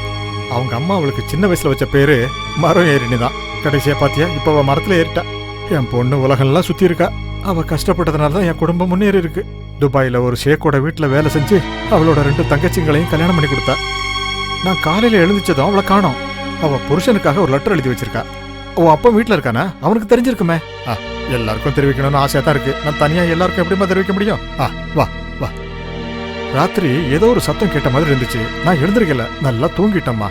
அவங்க அம்மா அவளுக்கு சின்ன வயசுல வச்ச பேரு மரம் ஏறினி தான். கடைசியா பாத்தியா இப்ப அவ மரத்துல ஏறிட்டா. என் பொண்ணு உலகம்லாம் சுத்தி இருக்கா. அவ கஷ்டப்பட்டதுனால தான் என் குடும்பம் முன்னேறி இருக்கு. துபாயில ஒரு ஷேக்கோட வீட்டுல வேலை செஞ்சு அவளோட 2 தங்கச்சிங்களையும் கல்யாணம் பண்ணி கொடுத்தா. நான் காலையில எழுந்துச்சதும் அவளை காணோம். அவ புருஷனுக்காக ஒரு லெட்டர் எழுதி வச்சிருக்கா. உன் அப்பா வீட்டுல இருக்கானா? அவனுக்கு தெரிஞ்சிருக்குமே. எல்லாருக்கும் தெரிவிக்கணும்னு ஆசையா தான் இருக்கு. நான் தனியா எல்லாருக்கும் எப்படிமா தெரிவிக்க முடியும்? வா வா. ராத்திரி ஏதோ ஒரு சத்தம் கேட்ட மாதிரி இருந்துச்சு. நான் எழுந்திருக்கல, நல்லா தூங்கிட்டம்மா.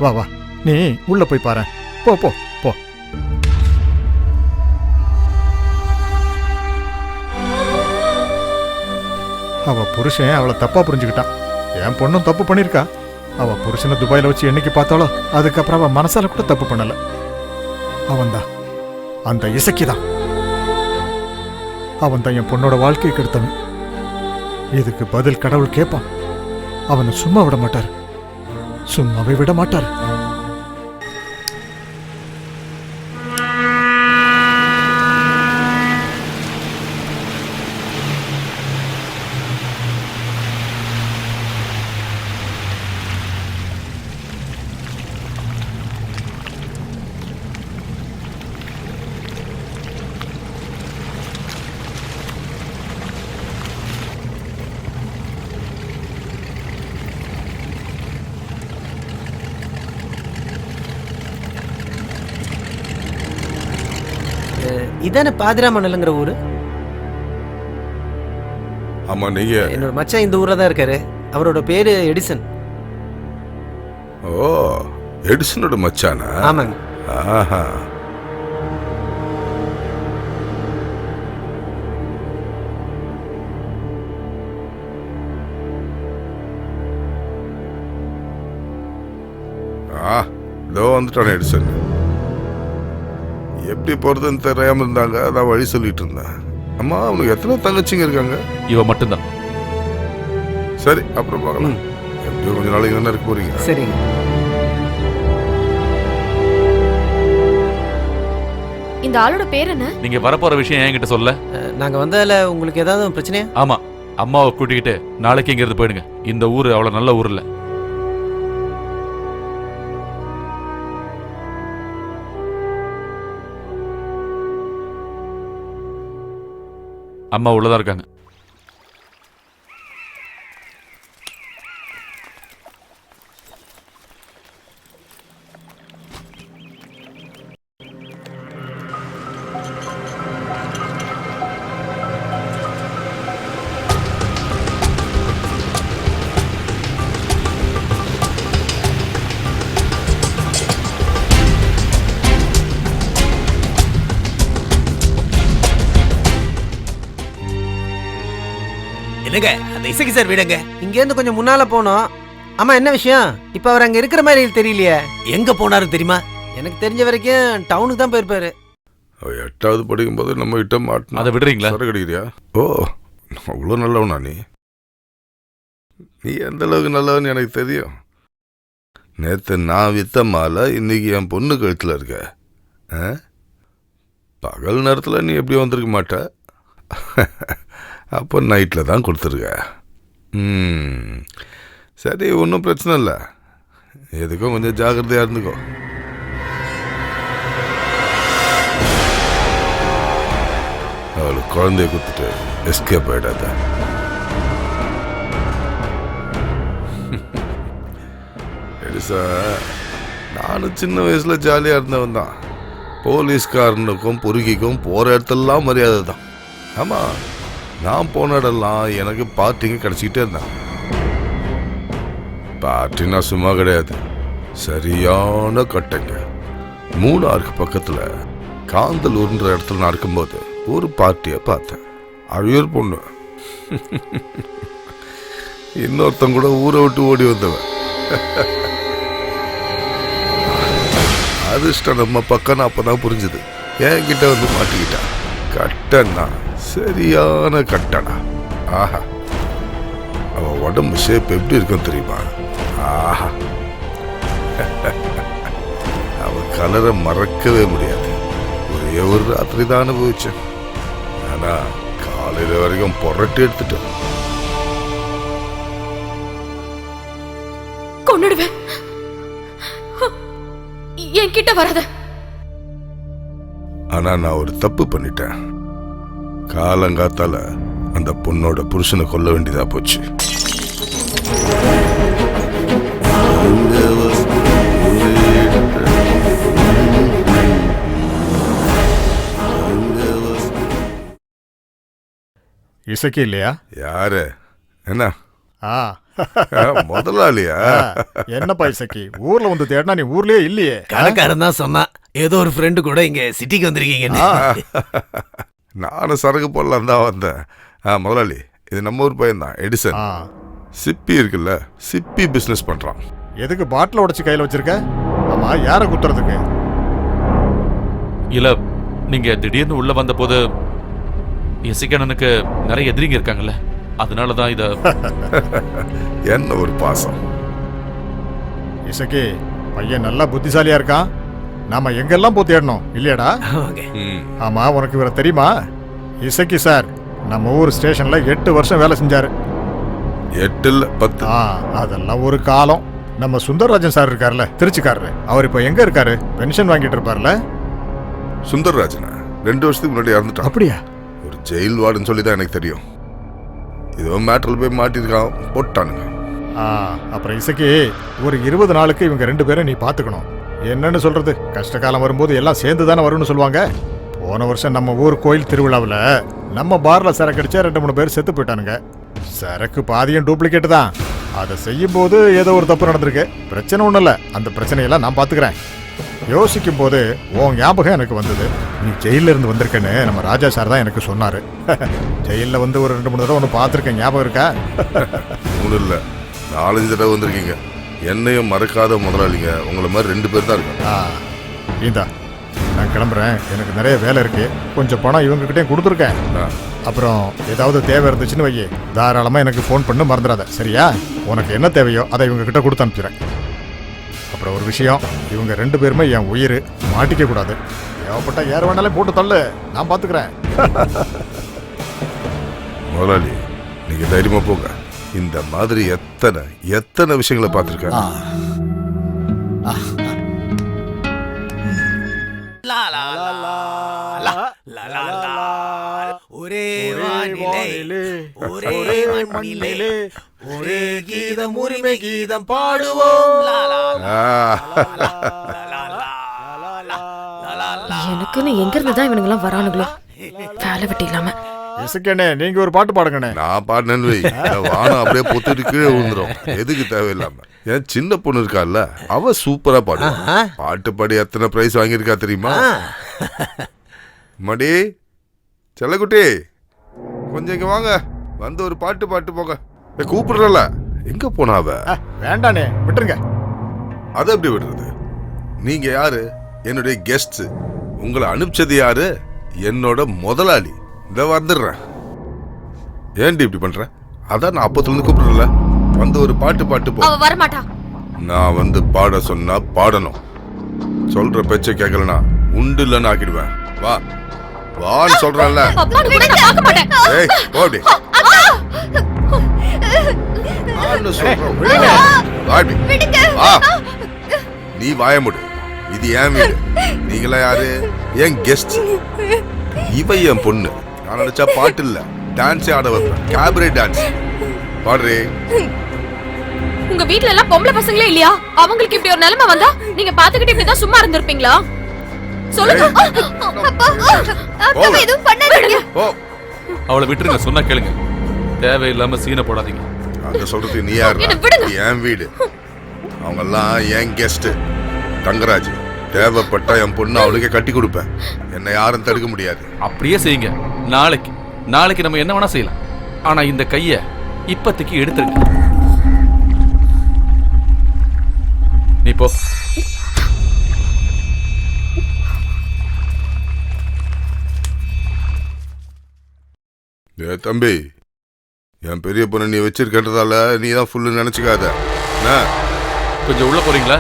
வா வா, நீ உள்ள போய் பாரு. போ போ போ. அவ புருஷன் அவளை தப்பா புரிஞ்சுக்கிட்டான். என் பொண்ணும் தப்பு பண்ணிருக்கா. அவ புருஷனை துபாயில வச்சு என்னைக்கு பார்த்தாலோ அதுக்கப்புறம் அவ மனசால கூட தப்பு பண்ணல. அவன்தான் அந்த இசக்கிதான். அவன் தான் என் பொண்ணோட வாழ்க்கையை கெடுத்தவன். இதுக்கு பதில் கடவுள் கேட்பான். அவனை சும்மா விட மாட்டார், சும்மாவே விட மாட்டார். இதானே பாதிராமணலுங்கிற ஊரு? ஆமா, நீங்க? என்னோட மச்சான் இந்த ஊர்ல தான் இருக்காரு. அவரோட பேரு எடிசன். ஓ, எடிசனோட மச்சானா? ஆமாங்க. ஆஹா. இதோ வந்துட்டானே எடிசன். எப்படி போறதுன்னு தெரியாம இருந்தாங்க, அதான் வழி சொல்லிட்டு இருந்தேன். அம்மா, அவனுக்கு எத்தனை தங்கச்சிங்க இருக்காங்க? இவ மட்டும்தான். சரி, அப்புறம் பார்க்கலாம். எப்படியோ கொஞ்ச நாளைக்கு தானே இருக்க போறீங்க. சரிங்க. இந்த ஆளோட பேர் என்ன? நீங்க வரப்போற விஷயம் என்கிட்ட சொல்ல. நாங்க வந்ததுல உங்களுக்கு ஏதாவது பிரச்சனையா? ஆமா, அம்மாவை கூட்டிக்கிட்டு நாளைக்கு இங்க இருந்து போயிடுங்க. இந்த ஊரு அவ்வளவு நல்ல ஊர் இல்ல. அம்மா உள்ளதா இருக்காங்க. என்னங்க, அந்த இசக்கி சார் வீடுங்க. இங்க இருந்து கொஞ்சம் முன்னால போனோம். ஆமா, என்ன விஷயம்? இப்ப அவர் அங்க இருக்கிற மாதிரி தெரியலையே. எங்க போனாரு தெரியுமா? எனக்கு தெரிஞ்ச வரைக்கும் டவுனுக்கு தான் போயிருப்பாரு. 8வது படிக்கும்போது நம்ம கிட்ட மாட்டினா. அதை விடுறீங்களா? சரக்கு அடிக்கிறியா? ஓ, அவ்வளோ நல்லவனா நீ? நீ எந்த அளவுக்கு நல்லவன்னு எனக்கு தெரியும். நேற்று நான் வித்த மாலை இன்னைக்கு என் பொண்ணு கழுத்தில் இருக்க. பகல் நேரத்தில் நீ எப்படி வந்திருக்க மாட்ட? அப்போ நைட்டில் தான் கொடுத்துருக்க. சரி, ஒன்றும் பிரச்சனை இல்லை. எதுக்கும் கொஞ்சம் ஜாக்கிரதையாக இருந்துக்கோ. அவளுக்கு குழந்தைய கொடுத்துட்டு எஸ்கேப் ஆயிடாத. எடிசா, நானும் சின்ன வயசில் ஜாலியாக இருந்தவன் தான். போலீஸ்காரனுக்கும் பொறுக்கிக்கும் போகிற இடத்துலலாம் மரியாதை தான். ஆமாம், நான் போன இடம்லாம் எனக்கு பார்ட்டிங்க கிடச்சிக்கிட்டே இருந்தான். பார்ட்டினா சும்மா கிடையாது, சரியான கட்டைங்க. மூணாருக்கு பக்கத்தில் காந்தலூர்ன்ற இடத்துல நான் இருக்கும்போது ஒரு பார்ட்டியை பார்த்தேன். அழியூர் பொண்ணு. இன்னொருத்தன் கூட ஊரை விட்டு ஓடி வந்தவன். அதிர்ஷ்டம் நம்ம பக்கம் அப்பதான் புரிஞ்சுது. என்கிட்ட வந்து மாட்டிக்கிட்டான். கட்டனா சரியான கட்டனா. ஆஹா, அவ உடம்பு ஷேப் எப்படி இருக்கும் தெரியுமா? ஆஹா, அவ கலரை மறக்கவே முடியாது. ஒரே ஒரு ராத்திரி தான் அனுபவிச்சேன். ஆனா காலையில வரைக்கும் புரட்டி எடுத்துட்டேன். கொன்னுடுவேன். என்கிட்ட வராத. ஆனா நான் ஒரு தப்பு பண்ணிட்டேன். காலங்காத்தால அந்த பொண்ணோட புருஷனை கொல்ல வேண்டியதா போச்சு. இசக்கி இல்லையா? யாரு? என்ன ஆ முதலாளியா? என்னப்பா இசக்கி, ஊர்ல வந்து தேடினா நீ ஊர்லயே இல்லையே. கடைக்காரன் தான் சொன்னான் ஏதோ ஒரு ஃப்ரெண்டு கூட இங்க சிட்டிக்கு வந்திருக்கீங்கன்னு. நானும் சரக்கு போடலாம் தான் வந்தேன். முதலாளி, இது நம்ம ஊர் பையன் தான், எடிசன். சிப்பி இருக்குல்ல, சிப்பி பிசினஸ் பண்றான். எதுக்கு பாட்டில் உடைச்சு கையில வச்சிருக்க? ஆமா, யார குத்துறதுக்கு? இல்ல, நீங்க திடீர்னு உள்ள வந்த போது இசைக்கண்ணனுக்கு நிறைய எதிரிங்க இருக்காங்கல்ல, அதனாலதான் இத. என்ன ஒரு பாசம். இசக்கி, பையன் நல்லா புத்திசாலியா இருக்கான். நாம எங்கெல்லாம் போய் தேடணும் இல்லையாடா? ஆமா, உனக்கு இவரை தெரியுமா? இசக்கி சார் நம்ம ஊர் ஸ்டேஷன்ல 8 வருஷம் வேலை செஞ்சாரு. 8 இல்ல 10. அதெல்லாம் ஒரு காலம். நம்ம சுந்தர்ராஜன் சார் இருக்காருல்ல, திருச்சிக்காரரு, அவர் இப்ப எங்க இருக்காரு? பென்ஷன் வாங்கிட்டு இருப்பார்ல. சுந்தர்ராஜனா 2 வருஷத்துக்கு முன்னாடி இறந்துட்டான். அப்படியா? ஒரு ஜெயில் வார்டுன்னு சொல்லி தான் எனக்கு தெரியும். இதோ மேட்டர்ல போய் மாட்டிருக்கான், போட்டானுங்க. அப்புறம் இசக்கி, ஒரு 20 நாளுக்கு இவங்க 2 பேரும் நீ பாத்துக்கணும். என்னன்னு சொல்றது, கஷ்ட காலம் வரும்போது எல்லாம் சேர்ந்து தானே வரும்னு சொல்லுவாங்க. போன வருஷம் நம்ம ஊர் கோயில் திருவிழாவில் நம்ம பார்ல சரக்கு அடிச்சா 2-3 பேர் செத்து போயிட்டானுங்க. சரக்கு பாதியும் டூப்ளிகேட் தான். அதை செய்யும் போது ஏதோ ஒரு தப்பு நடந்திருக்கு. பிரச்சனை ஒன்றும் இல்லை, அந்த பிரச்சனையெல்லாம் நான் பார்த்துக்கிறேன். யோசிக்கும் போது உன் ஞாபகம் எனக்கு வந்தது. நீ ஜெயில இருந்து வந்திருக்கேன்னு நம்ம ராஜா சார் தான் எனக்கு சொன்னாரு. ஜெயிலில் வந்து ஒரு 2-3 தடவை ஒன்று பார்த்துருக்கேன், ஞாபகம் இருக்கா? 3 இல்லை 4-5 தடவை வந்திருக்கீங்க. என்னையும் மறக்காத முதலாளிங்க உங்களை மாதிரி 2 பேர் தான் இருக்காங்க. இந்தா, நான் கிளம்புறேன், எனக்கு நிறைய வேலை இருக்கு. கொஞ்சம் பணம் இவங்ககிட்டயும் கொடுத்துருக்கேன். அப்புறம் ஏதாவது தேவை இருந்துச்சுன்னு வையே, தாராளமாக எனக்கு ஃபோன் பண்ணு, மறந்துடாத, சரியா? உனக்கு என்ன தேவையோ அதை இவங்க கிட்ட கொடுத்து அனுப்பிச்சிடுறேன். அப்புறம் ஒரு விஷயம், இவங்க 2 பேருமே என் உயிர், மாட்டிக்க கூடாது. தேவைப்பட்டா யார் வேணாலும் போட்டு தள்ளு, நான் பார்த்துக்கிறேன். முதலாளி, நீங்க தைரியமா போங்க. இந்த மாதிரி எத்தனை விஷயங்களை பார்த்துருக்கேன். ஒரே வானிலே ஒரே மண்ணிலே ஒரே கீதம், உரிமை கீதம் பாடுவோம். எனக்குன்னு எங்க இருந்துதான் இவனுங்கெல்லாம் வரானுங்களோ, வேலை வெட்டி இல்லாம. இசக்கண்ணே, நீங்க ஒரு பாட்டு பாடுங்கண்ணே. நான் பாடினேன்னு வை, வானம் அப்படியே பொத்துட்டு கீழே விழுந்துரும். எதுக்கு தேவையில்லாம. என் சின்ன பொண்ணு இருக்கால, அவ சூப்பரா பாடுவா. பாட்டு பாடி எத்தனை பிரைஸ் வாங்கியிருக்கா தெரியுமா? மடி செல்லக்குட்டி, கொஞ்சம் இங்க வாங்க, வந்து ஒரு பாட்டு பாட்டு போங்க. கூப்பிடுறல, எங்க போனா அவ? வேண்டானே, விட்டுருங்க. அதை எப்படி விடுறது? நீங்க யாரு? என்னுடைய கெஸ்ட். உங்களை அனுப்பிச்சது யாரு? என்னோட முதலாளி. இந்த வந்துடுறேன். ஏன்டி இப்படி பண்ற? அதான் நான் அப்பத்துல இருந்து கூப்பிடுறல, வந்து ஒரு பாட்டு பாட்டு போ. அவ வரமாட்டா. நான் வந்து பாட சொன்னா பாடணும். சொல்ற பேச்ச கேட்கலனா உண்டு இல்லன்னு ஆக்கிடுவேன். வா வான்னு சொல்றேன்ல. ஏய் போடி. நீ வாய முடு. இது ஏன் வீடு. நீங்களா யாரு? என் கெஸ்ட். இவ என் பொண்ணு. நான் நினைச்சா பாட்டு இல்ல, டான்ஸே ஆட வைப்பேன். Cabaret dance. பாடுறே. உங்க வீட்ல எல்லாம் பொம்பளை பசங்களே இல்லையா? அவங்களுக்கு இப்படி ஒரு நிலைமை வந்தா நீங்க பாத்துக்கிட்டு இப்படிதான் சும்மா இருந்திருப்பீங்களா? சொல்லுங்க. அப்பா எதுவும் பண்ணாதீங்க. அவளை விட்டுருங்க, சொன்னா கேளுங்க. தேவையில்லாம சீனை போடாதீங்க. அங்க சொல்றதுக்கு நீ யாரு? என் வீடு. அவங்க எல்லாம் என் கெஸ்ட். தங்கராஜ். தேவைப்பட்டா என் பொண்ணு அவளுக்கே கட்டி கொடுப்பேன். என்னை யாரும் தடுக்க முடியாது. அப்படியே செய்யுங்க. நாளைக்கு நம்ம என்ன வேணா செய்யலாம். ஆனா இந்த கைய இப்பத்துக்கு எடுத்துருங்க. நீ போ. தம்பி, என் பெரிய பொண்ணு நீ வச்சிருக்கன்றதால நீ தான் ஃபுல்லு நினைச்சுக்காத. கொஞ்சம் உள்ள போறீங்களா?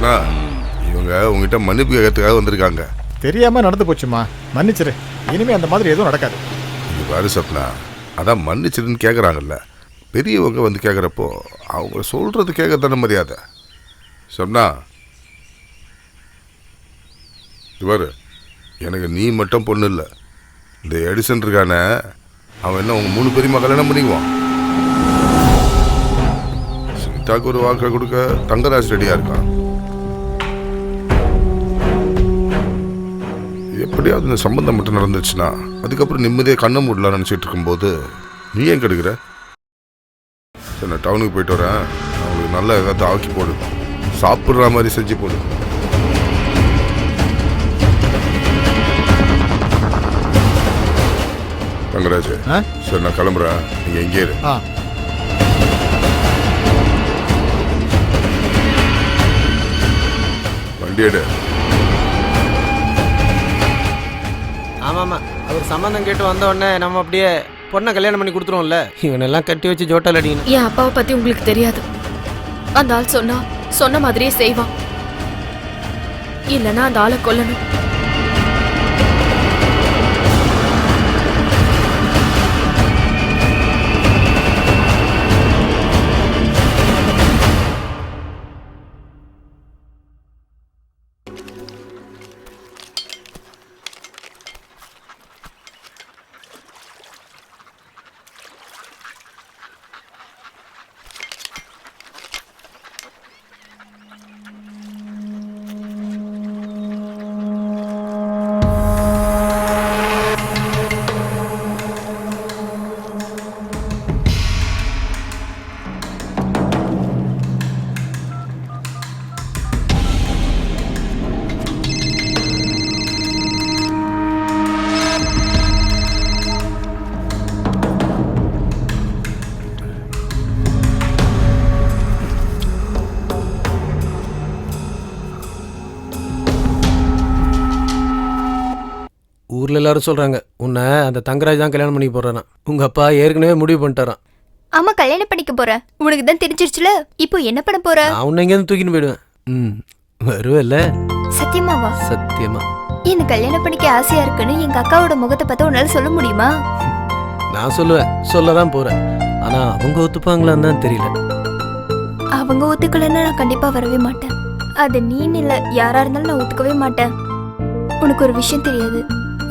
சொப்னா, இவங்க உங்ககிட்ட மன்னிப்பு கேட்கறதுக்காக வந்திருக்காங்க. தெரியாம நடந்து போச்சுமா, மன்னிச்சிரு. இனிமே அந்த மாதிரி எதுவும் நடக்காது. இது பாரு சொப்னா, அதான் மன்னிச்சிருன்னு கேட்குறாங்கல்ல. பெரியவங்க வந்து கேட்குறப்போ அவங்க சொல்றது கேட்க தானே மரியாதை. சொப்னா, இது பாரு, எனக்கு நீ மட்டும் பொண்ணு இல்லை. இந்த எடிசன் இருக்கானே, அவன் என்ன உங்க 3 பெரியம்மா கல்யாணம் பண்ணிக்குவான். சுனிதாக்கு ஒரு வாக்கை கொடுக்க தங்கராஜ் ரெடியா இருக்கான். எப்படியாவது இந்த சம்பந்தம் மட்டும் நடந்துச்சுன்னா அதுக்கப்புறம் நிம்மதியாக கண்ணை மூடலாம் நினச்சிட்டு இருக்கும்போது நீ ஏன் கெடுக்கிற? சரி, நான் டவுனுக்கு போயிட்டு வரேன். அவங்களுக்கு நல்ல ஏதாவது ஆக்கி போடு, சாப்பிட்ற மாதிரி செஞ்சு போடு. தங்கராஜ், சரி நான் கிளம்புறேன், நீங்க எங்கே இரு. வண்டி எடு. ஆமாம்மா, அவர் சம்மந்தம் கேட்டு வந்த உடனே நம்ம அப்படியே பொண்ணை கல்யாணம் பண்ணி கொடுத்துருவோம்ல. இவனெல்லாம் கட்டி வச்சு ஜோட்டால் அடிக்கணும். என் அப்பாவை பத்தி உங்களுக்கு தெரியாது. அந்த ஆள் சொன்ன மாதிரியே செய்வான். இல்லைன்னா அந்த ஆளை கொல்லணும். ஊர்ல எல்லாரும் சொல்றாங்க உன்னை அந்த தங்கராஜ் தான் கல்யாணம் பண்ணி போறானா. உங்க அப்பா ஏற்கனவே முடிவு பண்ணிட்டாரான். ஆமா, கல்யாணம் பண்ணிக்க போறேன். உனக்கு தான் தெரிஞ்சிருச்சுல. இப்போ என்ன பண்ண போற? நான் உன்னை எங்கேருந்து தூக்கின்னு போயிடுவேன். வருவல்ல? சத்தியமாவா? சத்தியமா. என்ன கல்யாணம் பண்ணிக்க ஆசையா இருக்குன்னு எங்க அக்காவோட முகத்தை பார்த்து உன்னால சொல்ல முடியுமா? நான் சொல்லுவேன், சொல்லதான் போறேன். ஆனா அவங்க ஒத்துப்பாங்களான்னு தான் தெரியல. அவங்க ஒத்துக்கலன்னா நான் கண்டிப்பா வரவே மாட்டேன். அது நீன்னு இல்ல, யாரா இருந்தாலும் நான் ஒத்துக்கவே மாட்டேன். உனக்கு ஒரு விஷயம் தெரியாது,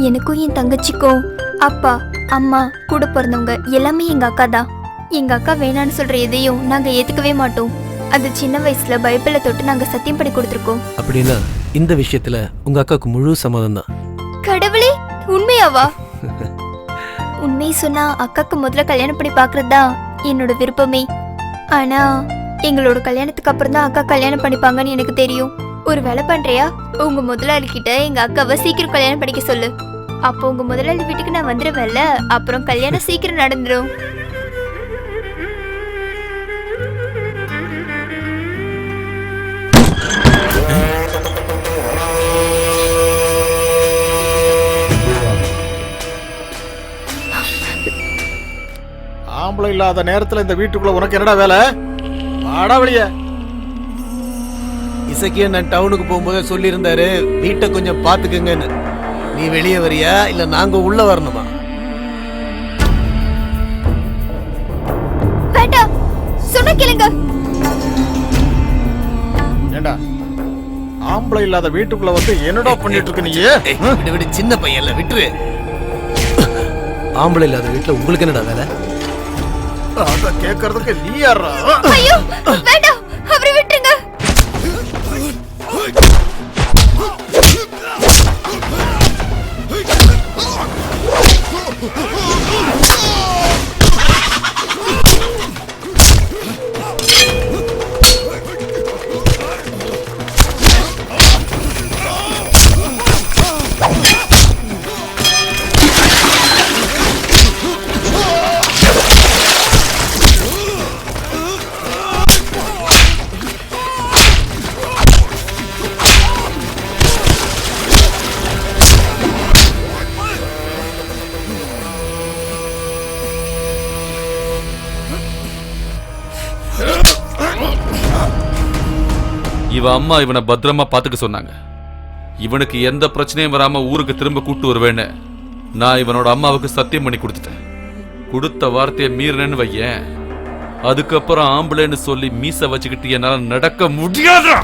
எனக்கும் என் தங்கச்சிக்கும் அப்பா அம்மா கூட பிறந்தவங்க எல்லாமே எங்க அக்கா தான். எங்க அக்கா வேணான்னு சொல்ற எதையும் நாங்க ஏத்துக்கவே மாட்டோம். அது சின்ன வயசுல பைபிளை தொட்டு நாங்க சத்தியம் பண்ணி கொடுத்துருக்கோம். அப்படின்னா இந்த விஷயத்துல உங்க அக்காவுக்கு முழு சம்மதம் தான். கடவுளே, உண்மையாவா? உண்மையை சொன்னா அக்காக்கு முதல்ல கல்யாணம் பண்ணி பாக்குறதா என்னோட விருப்பமே. ஆனா எங்களோட கல்யாணத்துக்கு அப்புறம் தான் அக்கா கல்யாணம் பண்ணிப்பாங்கன்னு எனக்கு தெரியும். ஒரு வேலை பண்றியா? உங்க முதலாளி கிட்ட எங்க அக்காவை சீக்கிரம் கல்யாணம் பண்ணிக்க சொல்லு. அப்போ உங்க முதலாளி வீட்டுக்கு நான் வந்துடுவேன்ல, அப்புறம் கல்யாணம் சீக்கிரம் நடந்துடும். ஆம்பளை இல்லாத நேரத்துல இந்த வீட்டுக்குள்ள உனக்கு என்னடா வேலை? வாடா வெளியே. இசக்கிய நான் டவுனுக்கு போகும்போதே சொல்லியிருந்தாரு, வீட்டை கொஞ்சம் பாத்துக்குங்கன்னு. நீ வெளியே வரியா இல்ல நாங்க உள்ள வரணுமா? வேண்டாம், சொன்ன கேளுங்க. ஏண்டா ஆம்பளை இல்லாத வீட்டுக்குள்ள வந்து என்னடா பண்ணிட்டு இருக்க நீ? விடு விடு, சின்ன பையன்ல விட்டுரு. ஆம்பளை இல்லாத வீட்டுல உங்களுக்கு என்னடா வேலை? அத கேக்குறதுக்கு நீ யாரா? ஐயோ வேண்டாம், அவரை விட்டுருங்க. இவன் அம்மா இவனை பத்திரமா பாத்துக்க சொன்னாங்க. இவனுக்கு எந்த பிரச்சனையும் வராம ஊருக்கு திரும்ப கூட்டு வருவேன்னு நான் இவனோட அம்மாவுக்கு சத்தியம் பண்ணி கொடுத்துட்டேன். கொடுத்த வார்த்தையை மீறினேன்னு வையேன், அதுக்கப்புறம் ஆம்பளைன்னு சொல்லி மீச வச்சுக்கிட்டு என்னால நடக்க முடியாது.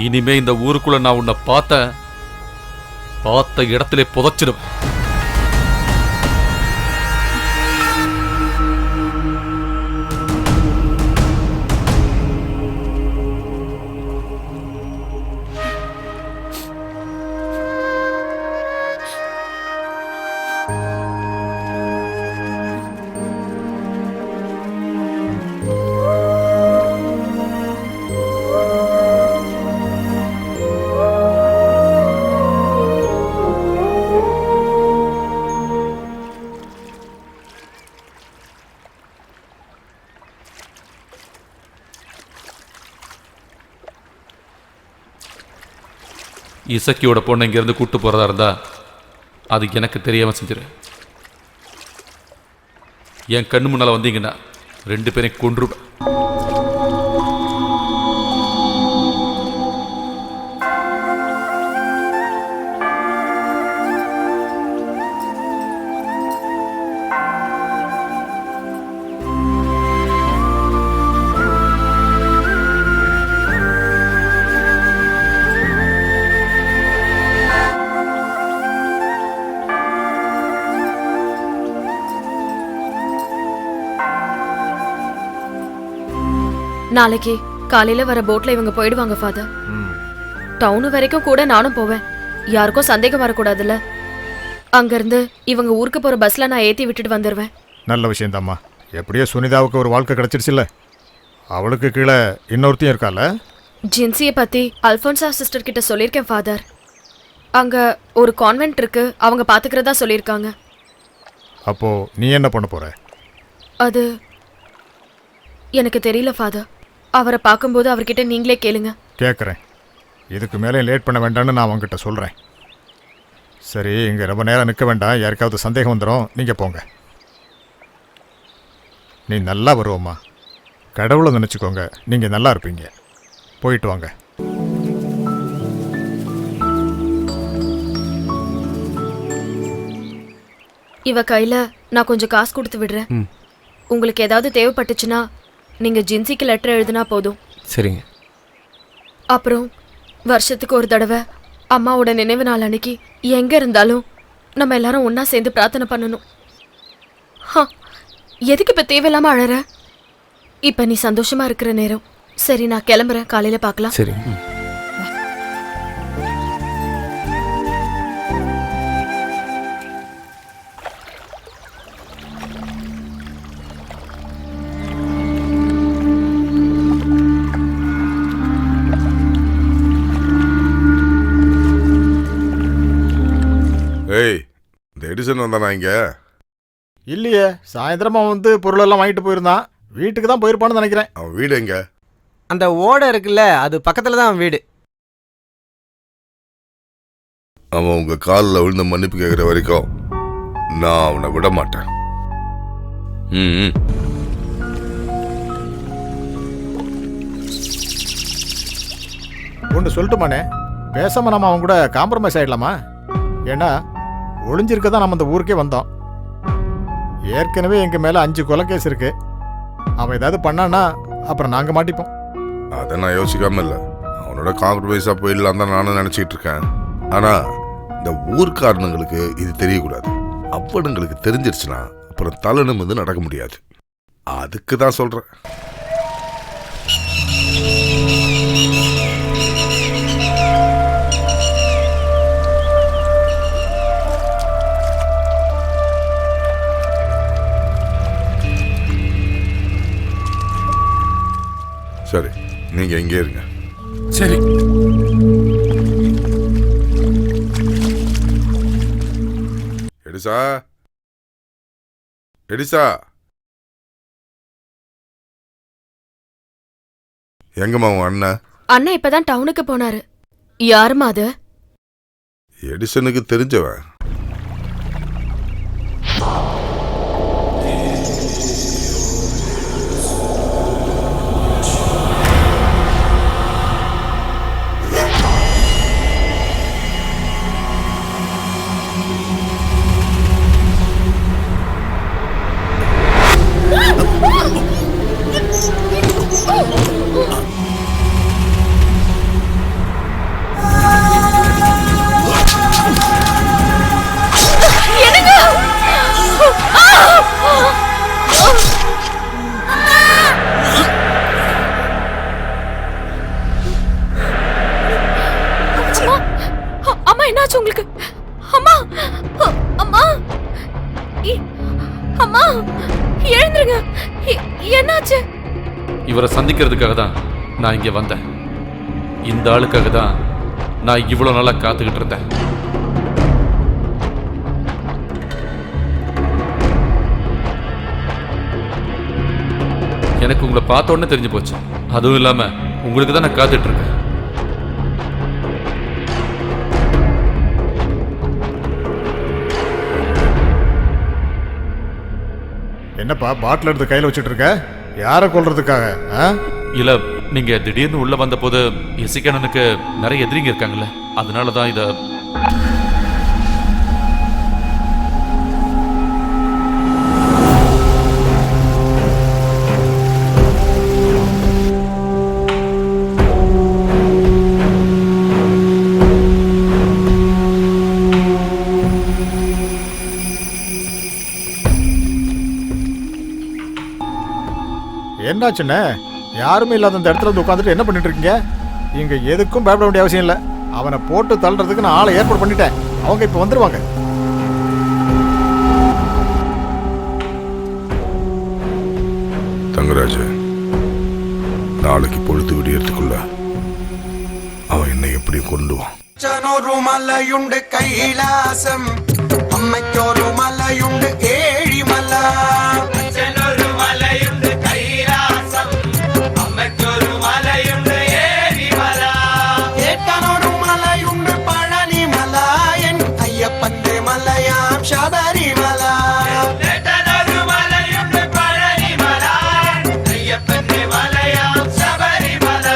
இனிமே இந்த ஊருக்குள்ள நான் உன்னை பார்த்த இடத்திலே புதைச்சிடுவேன். இசக்கியோட பொண்ணை இங்கேருந்து கூட்டு போகிறதா இருந்தா அது எனக்கு தெரியாமல் செஞ்சிரு. என் கண்ணு முன்னால் வந்தீங்கன்னா 2 பேரையும் கொன்றுவேன். நாளைக்கு காலையில வர போட்ல இவங்க போயிடுவாங்க ஃபாதர். டவுன் வரைக்கும் கூட நானும் போவேன். யாருக்கும் சந்தேகம் வரக்கூடாதுல்ல. அங்கிருந்து இவங்க ஊருக்கு போற பஸ்ல நான் ஏத்தி விட்டுட்டு வந்துடுவேன். நல்ல விஷயம்தாம்மா. எப்படியோ சுனிதாவுக்கு ஒரு வாழ்க்கை கிடைச்சிருச்சுல்ல. அவளுக்கு கீழே இன்னொருத்தையும் இருக்கால. ஜின்சியை பத்தி அல்போன்சா சிஸ்டர் கிட்ட சொல்லியிருக்கேன் ஃபாதர். அங்க ஒரு கான்வென்ட் இருக்கு, அவங்க பாத்துக்கிறதா சொல்லியிருக்காங்க. அப்போ நீ என்ன பண்ண போற? அது எனக்கு தெரியல ஃபாதர். அவரை பார்க்கும்போது அவர்கிட்ட நீங்களே கேளுங்க. கேட்குறேன். இதுக்கு மேலே லேட் பண்ண வேண்டாம்னு நான் அவங்ககிட்ட சொல்கிறேன். சரி, இங்கே ரொம்ப நேரம் நிற்க வேண்டாம். யாருக்காவது சந்தேகம் வந்துடும். நீங்கள் போங்க. நீ நல்லா வருவோம்மா. கடவுளை நினச்சிக்கோங்க. நீங்கள் நல்லா இருப்பீங்க. போயிட்டு வாங்க. இவ கையில நான் கொஞ்சம் காசு கொடுத்து விடுறேன். உங்களுக்கு ஏதாவது தேவைப்பட்டுச்சுன்னா நீங்க ஜின்சிக்கு லெட்டர் எழுதினா போதும். சரிங்க. அப்புறம் வருஷத்துக்கு ஒரு தடவை அம்மாவோட நினைவு நாள் அன்னைக்கு எங்க இருந்தாலும் நம்ம எல்லாரும் ஒன்னா சேர்ந்து பிரார்த்தனை பண்ணணும். எதுக்கு இப்ப தேவையில்லாம அழற? இப்ப நீ சந்தோஷமா இருக்கிற நேரம். சரி, நான் கிளம்புறேன். காலையில பார்க்கலாம். சரி. ஏய், இந்த எடிசன் வந்தானா இங்க? இல்லையே, சாயந்தரமா வந்து பொருளெல்லாம் வாங்கிட்டு போயிருந்தான். வீட்டுக்கு தான் போயிருப்பான்னு நினைக்கிறேன். அவன் வீடு எங்க? அந்த ஓடை இருக்குல்ல, அது பக்கத்துல தான் அவன் வீடு. அவன் உங்க காலில் விழுந்த மன்னிப்பு கேட்குற வரைக்கும் நான் அவனை விட மாட்டேன். ஒன்று சொல்லட்டுமானே, பேசாம நம்ம அவன் கூட காம்ப்ரமைஸ் ஆயிடலாமா? ஏன்னா ஒளிஞ்சிருக்க தான் நம்ம இந்த ஊருக்கே வந்தோம். ஏற்கனவே எங்க மேல 5 கொலை கேஸ் இருக்கு. அவன் ஏதாவது பண்ணான்னா அப்புறம் நாங்க மாட்டிப்போம். அதை நான் யோசிக்காம இல்லை. அவனோட காம்ப்ரமைஸாக போயிடலாம் தான் நானும் நினச்சிக்கிட்டு இருக்கேன். ஆனா இந்த ஊர்க்காரனுங்களுக்கு இது தெரியக்கூடாது. அப்பனுங்களுக்கு தெரிஞ்சிருச்சுன்னா அப்புறம் தலை நிமிர்ந்து நடக்க முடியாது. அதுக்கு தான் சொல்றேன். சரி, நீங்க எங்கே இருங்க. சரி. எடிசா, எடிசா, எங்கம்மா உன் அண்ணன்? அண்ணன் இப்பதான் டவுனுக்கு போனாரு. யாருமா அது? எடிசனுக்கு தெரிஞ்சவன். அம்மா, என்னாச்சு உங்களுக்கு? அம்மா, அம்மா, அம்மா, எழுந்துருங்க. என்னாச்சு? இவரை சந்திக்கிறதுக்காக தான் நான் இங்க வந்தேன். இந்த ஆளுக்காக தான் நான் இவ்வளவு நாளா காத்துக்கிட்டு இருந்தேன். எனக்கு உங்களை பார்த்த உடனே தெரிஞ்சு போச்சு. அதுவும் இல்லாம உங்களுக்கு தான் நான் காத்துட்டு இருக்கேன். என்னப்பா பாட்டில் எடுத்து கையில் வச்சுட்டு இருக்க? யாரை கொல்றதுக்காக? இல்ல, நீங்க திடீர்னு உள்ள வந்த போது இசைக்கண்ணனுக்கு நிறைய எதிரிங்க இருக்காங்கல்ல, அதனாலதான் இத. என்னாச்சுண்ணே? யாருமே இல்லாத அந்த இடத்துல வந்து உட்காந்துட்டு என்ன பண்ணிட்டு இருக்கீங்க? இங்க எதுக்கும் பயப்பட வேண்டிய அவசியம் இல்லை. அவனை போட்டு தள்ளுறதுக்கு நான் ஆளை ஏற்பாடு பண்ணிட்டேன். அவங்க இப்ப வந்துருவாங்க. தங்கராஜ், நாளைக்கு பொழுது விடியறதுக்குள்ள அவன் என்னை எப்படி கொண்டுவான்? അച്ഛനൊരു മലയുണ്ട് കൈലാസം, അമ്മയ്ക്കൊരു മലയുണ്ട് ഏഴിമല. അച്ഛനൊരു മലയുണ്ട് കൈലാസം, അമ്മയ്ക്കൊരു മലയുണ്ട് ഏഴിമല. ഏട്ടനൊരു മലയുണ്ട് പഴനിമല, എൻ അയ്യപ്പന്റെ മലയാം ശബരിമല. ഏട്ടനൊരു മലയുണ്ട് പഴനിമല, അയ്യപ്പന്റെ മലയാം ശബരിമല.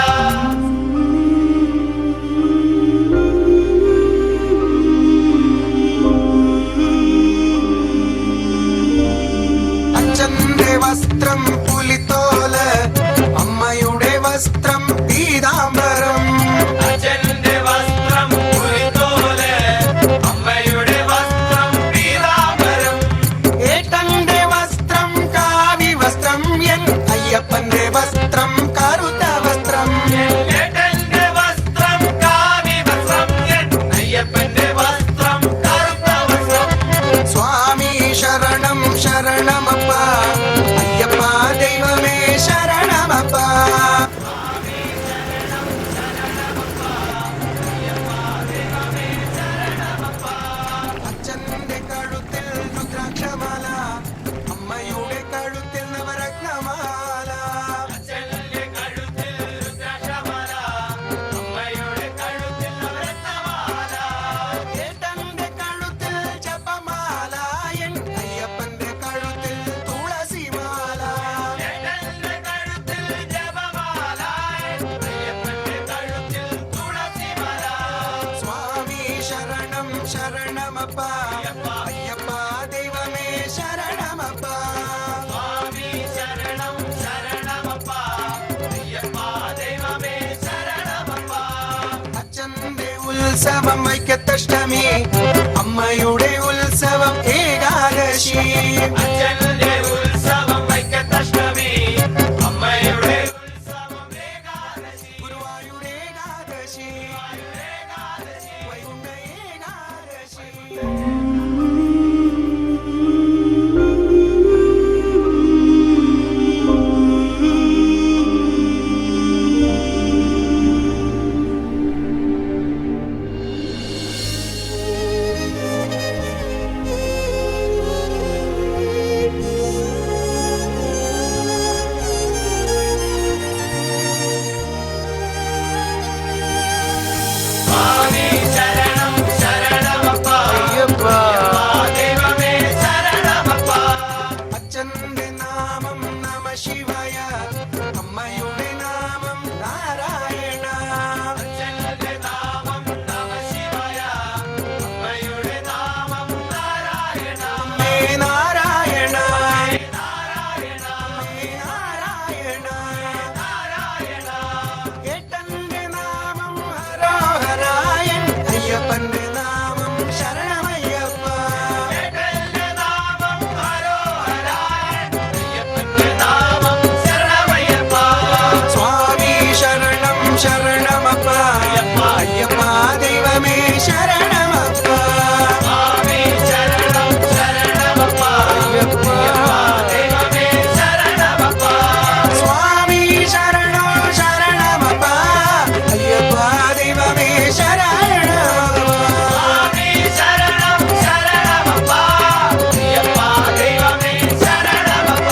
ഉത്സവം വൈക്കത്തഷ്ടമി അമ്മയുടെ ഉത്സവം ഏകാദശി അച്ഛന്റെ ഉത്സവം വൈക്കത്തഷ്ടമി അമ്മയുടെ ഉത്സവം ഏകാദശി ഗുരുവായൂർ ഏകാദശി വൈകുണ്ഠ ഏകാദശി അച്ഛന്റെ നാമം നമ ശിവായ അമ്മയുടെ നാമം നാരായണ അച്ഛന്റെ നാമം നമ ശിവായ അമ്മയുടെ നാമം നാരായണ അമ്മേ നാരായണ നാരായണ അമ്മേ നാരായണ നാരായണ ഏട്ടന്റെ നാമം ഹരോഹരായൻ അയ്യപ്പന്റെ നാമം ശരണമയ്യപ്പ ഏട്ടന്റെ നാമം ഹരോഹരായൻ അയ്യപ്പന്റെ നാമം ശരണമയ്യപ്പ സ്വാമി ശരണം ശരണമപ്പ അയ്യപ്പ ദൈവമേ ശരണമപ്പ സ്വാമി ശരണം ശരണമപ്പ അയ്യപ്പ ദൈവമേ ശരണമപ്പ സ്വാമി ശരണം ശരണമപ്പ അയ്യപ്പ ദൈവമേ ശരണമപ്പ സ്വാമി ശരണം ശരണമപ്പ അയ്യപ്പ ദൈവമേ ശരണമപ്പ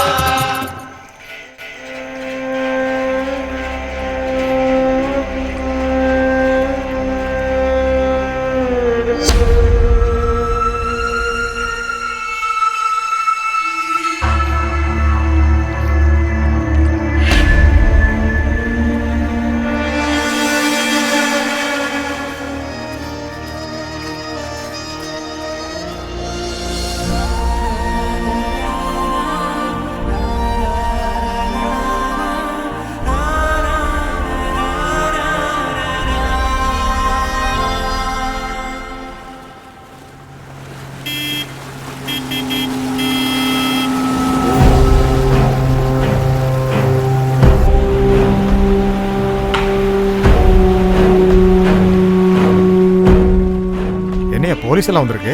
என்னையா போலீஸ் எல்லாம் வந்திருக்கு?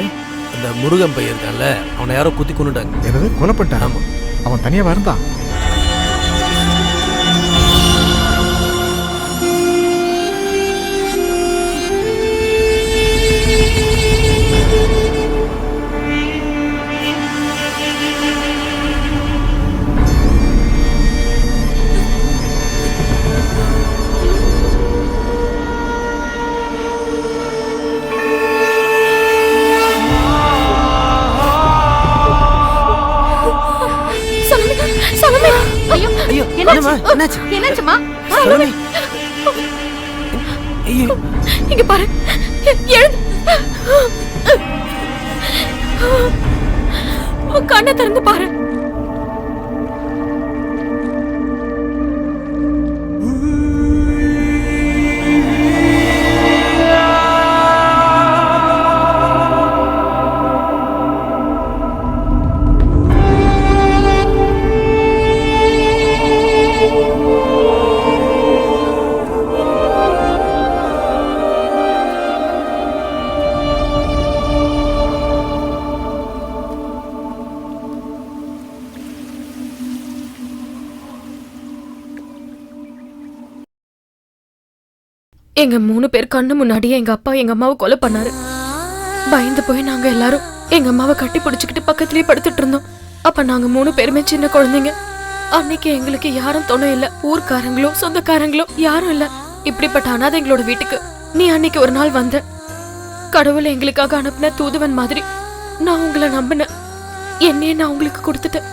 அந்த முருகன் பையன் இருக்கான்ல, அவனை யாரோ குத்தி கொண்டுட்டாங்க. என்னது கொலை பண்ணிட்டான்? ஆமா. அவன் தனியா இருந்தான். ஐயோ ஐயோ, என்னாச்சு? என்னாச்சு? என்னாச்சுமா? சலோமி. ஐயோ, இங்க பாரு எழுந்து கண்ணை திறந்து பாரு. எங்க 3 பேர் கண்ணு முன்னாடியே எங்க அப்பா எங்க அம்மாவை கொலை பண்ணாரு. பயந்து போய் நாங்க எல்லாரும் எங்க அம்மாவை கட்டி பிடிச்சுக்கிட்டு பக்கத்துலயே படுத்துட்டு இருந்தோம். அப்ப நாங்க 3 பேருமே சின்ன குழந்தைங்க. அன்னைக்கு எங்களுக்கு யாரும் துணை இல்ல. ஊர்க்காரங்களோ சொந்தக்காரங்களோ யாரும் இல்ல. இப்படிப்பட்ட அனாதை எங்களோட வீட்டுக்கு நீ அன்னைக்கு ஒரு நாள் வந்த. கடவுளை எங்களுக்காக அனுப்பின தூதுவன் மாதிரி நான் உங்களை நம்பினேன். என்னையே நான் உங்களுக்கு கொடுத்துட்டேன்.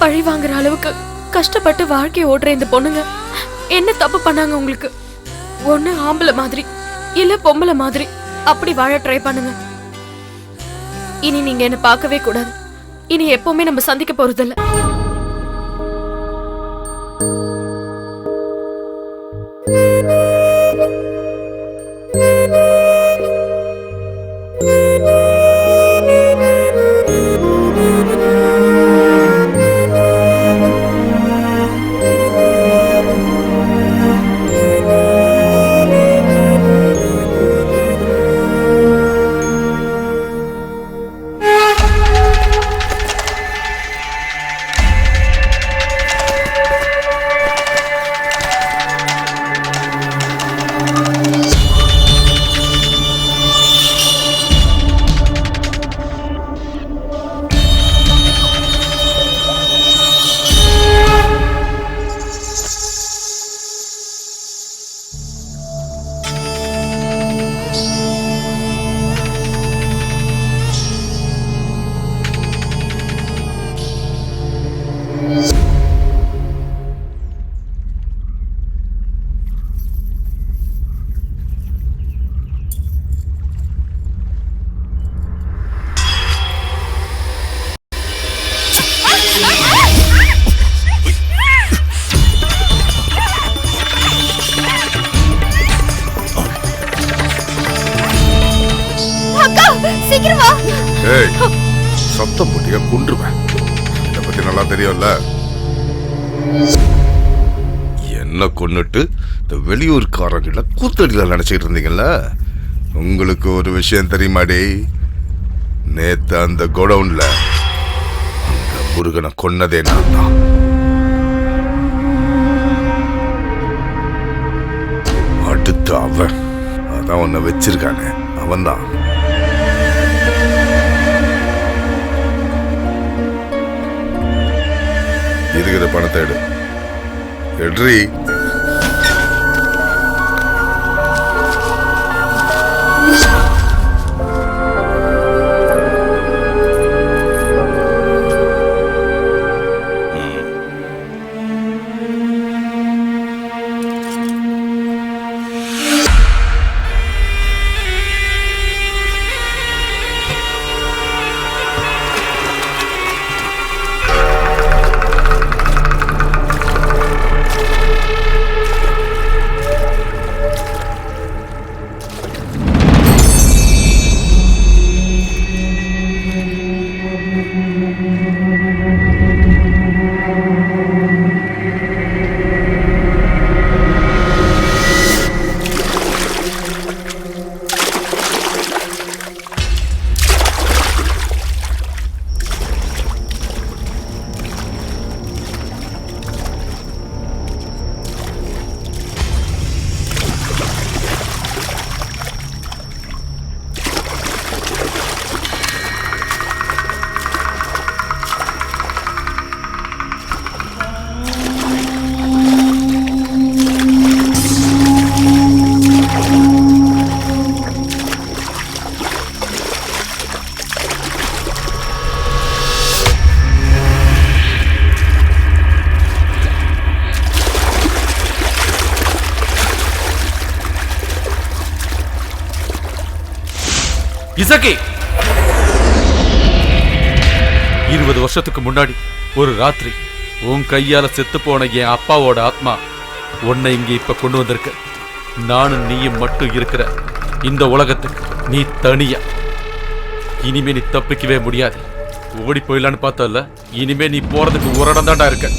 பழி வாங்குற அளவுக்கு கஷ்டப்பட்டு வாழ்க்கையை ஓடுற இந்த பொண்ணுங்க என்ன தப்பு பண்ணாங்க உங்களுக்கு? ஒண்ணு ஆம்பளை மாதிரி இல்ல பொம்பளை மாதிரி அப்படி வாழ ட்ரை பண்ணுங்க. இனி நீங்க என்ன பார்க்கவே கூடாது. இனி எப்பவுமே நம்ம சந்திக்க போறதில்ல. சீக்கிரம் வா. ஏய் சத்தம் போட்டியா கொன்றுவேன். இதை பத்தி நல்லா தெரியும்ல. என்ன கொன்னுட்டு இந்த வெளியூர்காரங்கள கூத்தடியில் நினைச்சிட்டு இருந்தீங்கல்ல. உங்களுக்கு ஒரு விஷயம் தெரியுமாடி? நேத்து அந்த கோடவுன்ல அந்த முருகனை கொன்னதே நான் தான். அடுத்து அவன் அதான் உன்னை வச்சிருக்கானே அவன்தான். இருக்கிற பணத்தை எடு. எட்ரி. இசக்கி, 20 வருஷத்துக்கு முன்னாடி ஒரு ராத்திரி உன் கையால செத்து போன என் அப்பாவோட ஆத்மா உன்னை இங்க இப்ப கொண்டு வந்திருக்க. நானும் நீயும் மட்டும் இருக்கிற இந்த உலகத்துக்கு நீ தனியா. இனிமே நீ தப்பிக்கவே முடியாது. ஓடி போயிடலான்னு பார்த்தல, இனிமே நீ போறதுக்கு ஒரு இடம் தாண்டா இருக்க.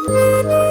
la la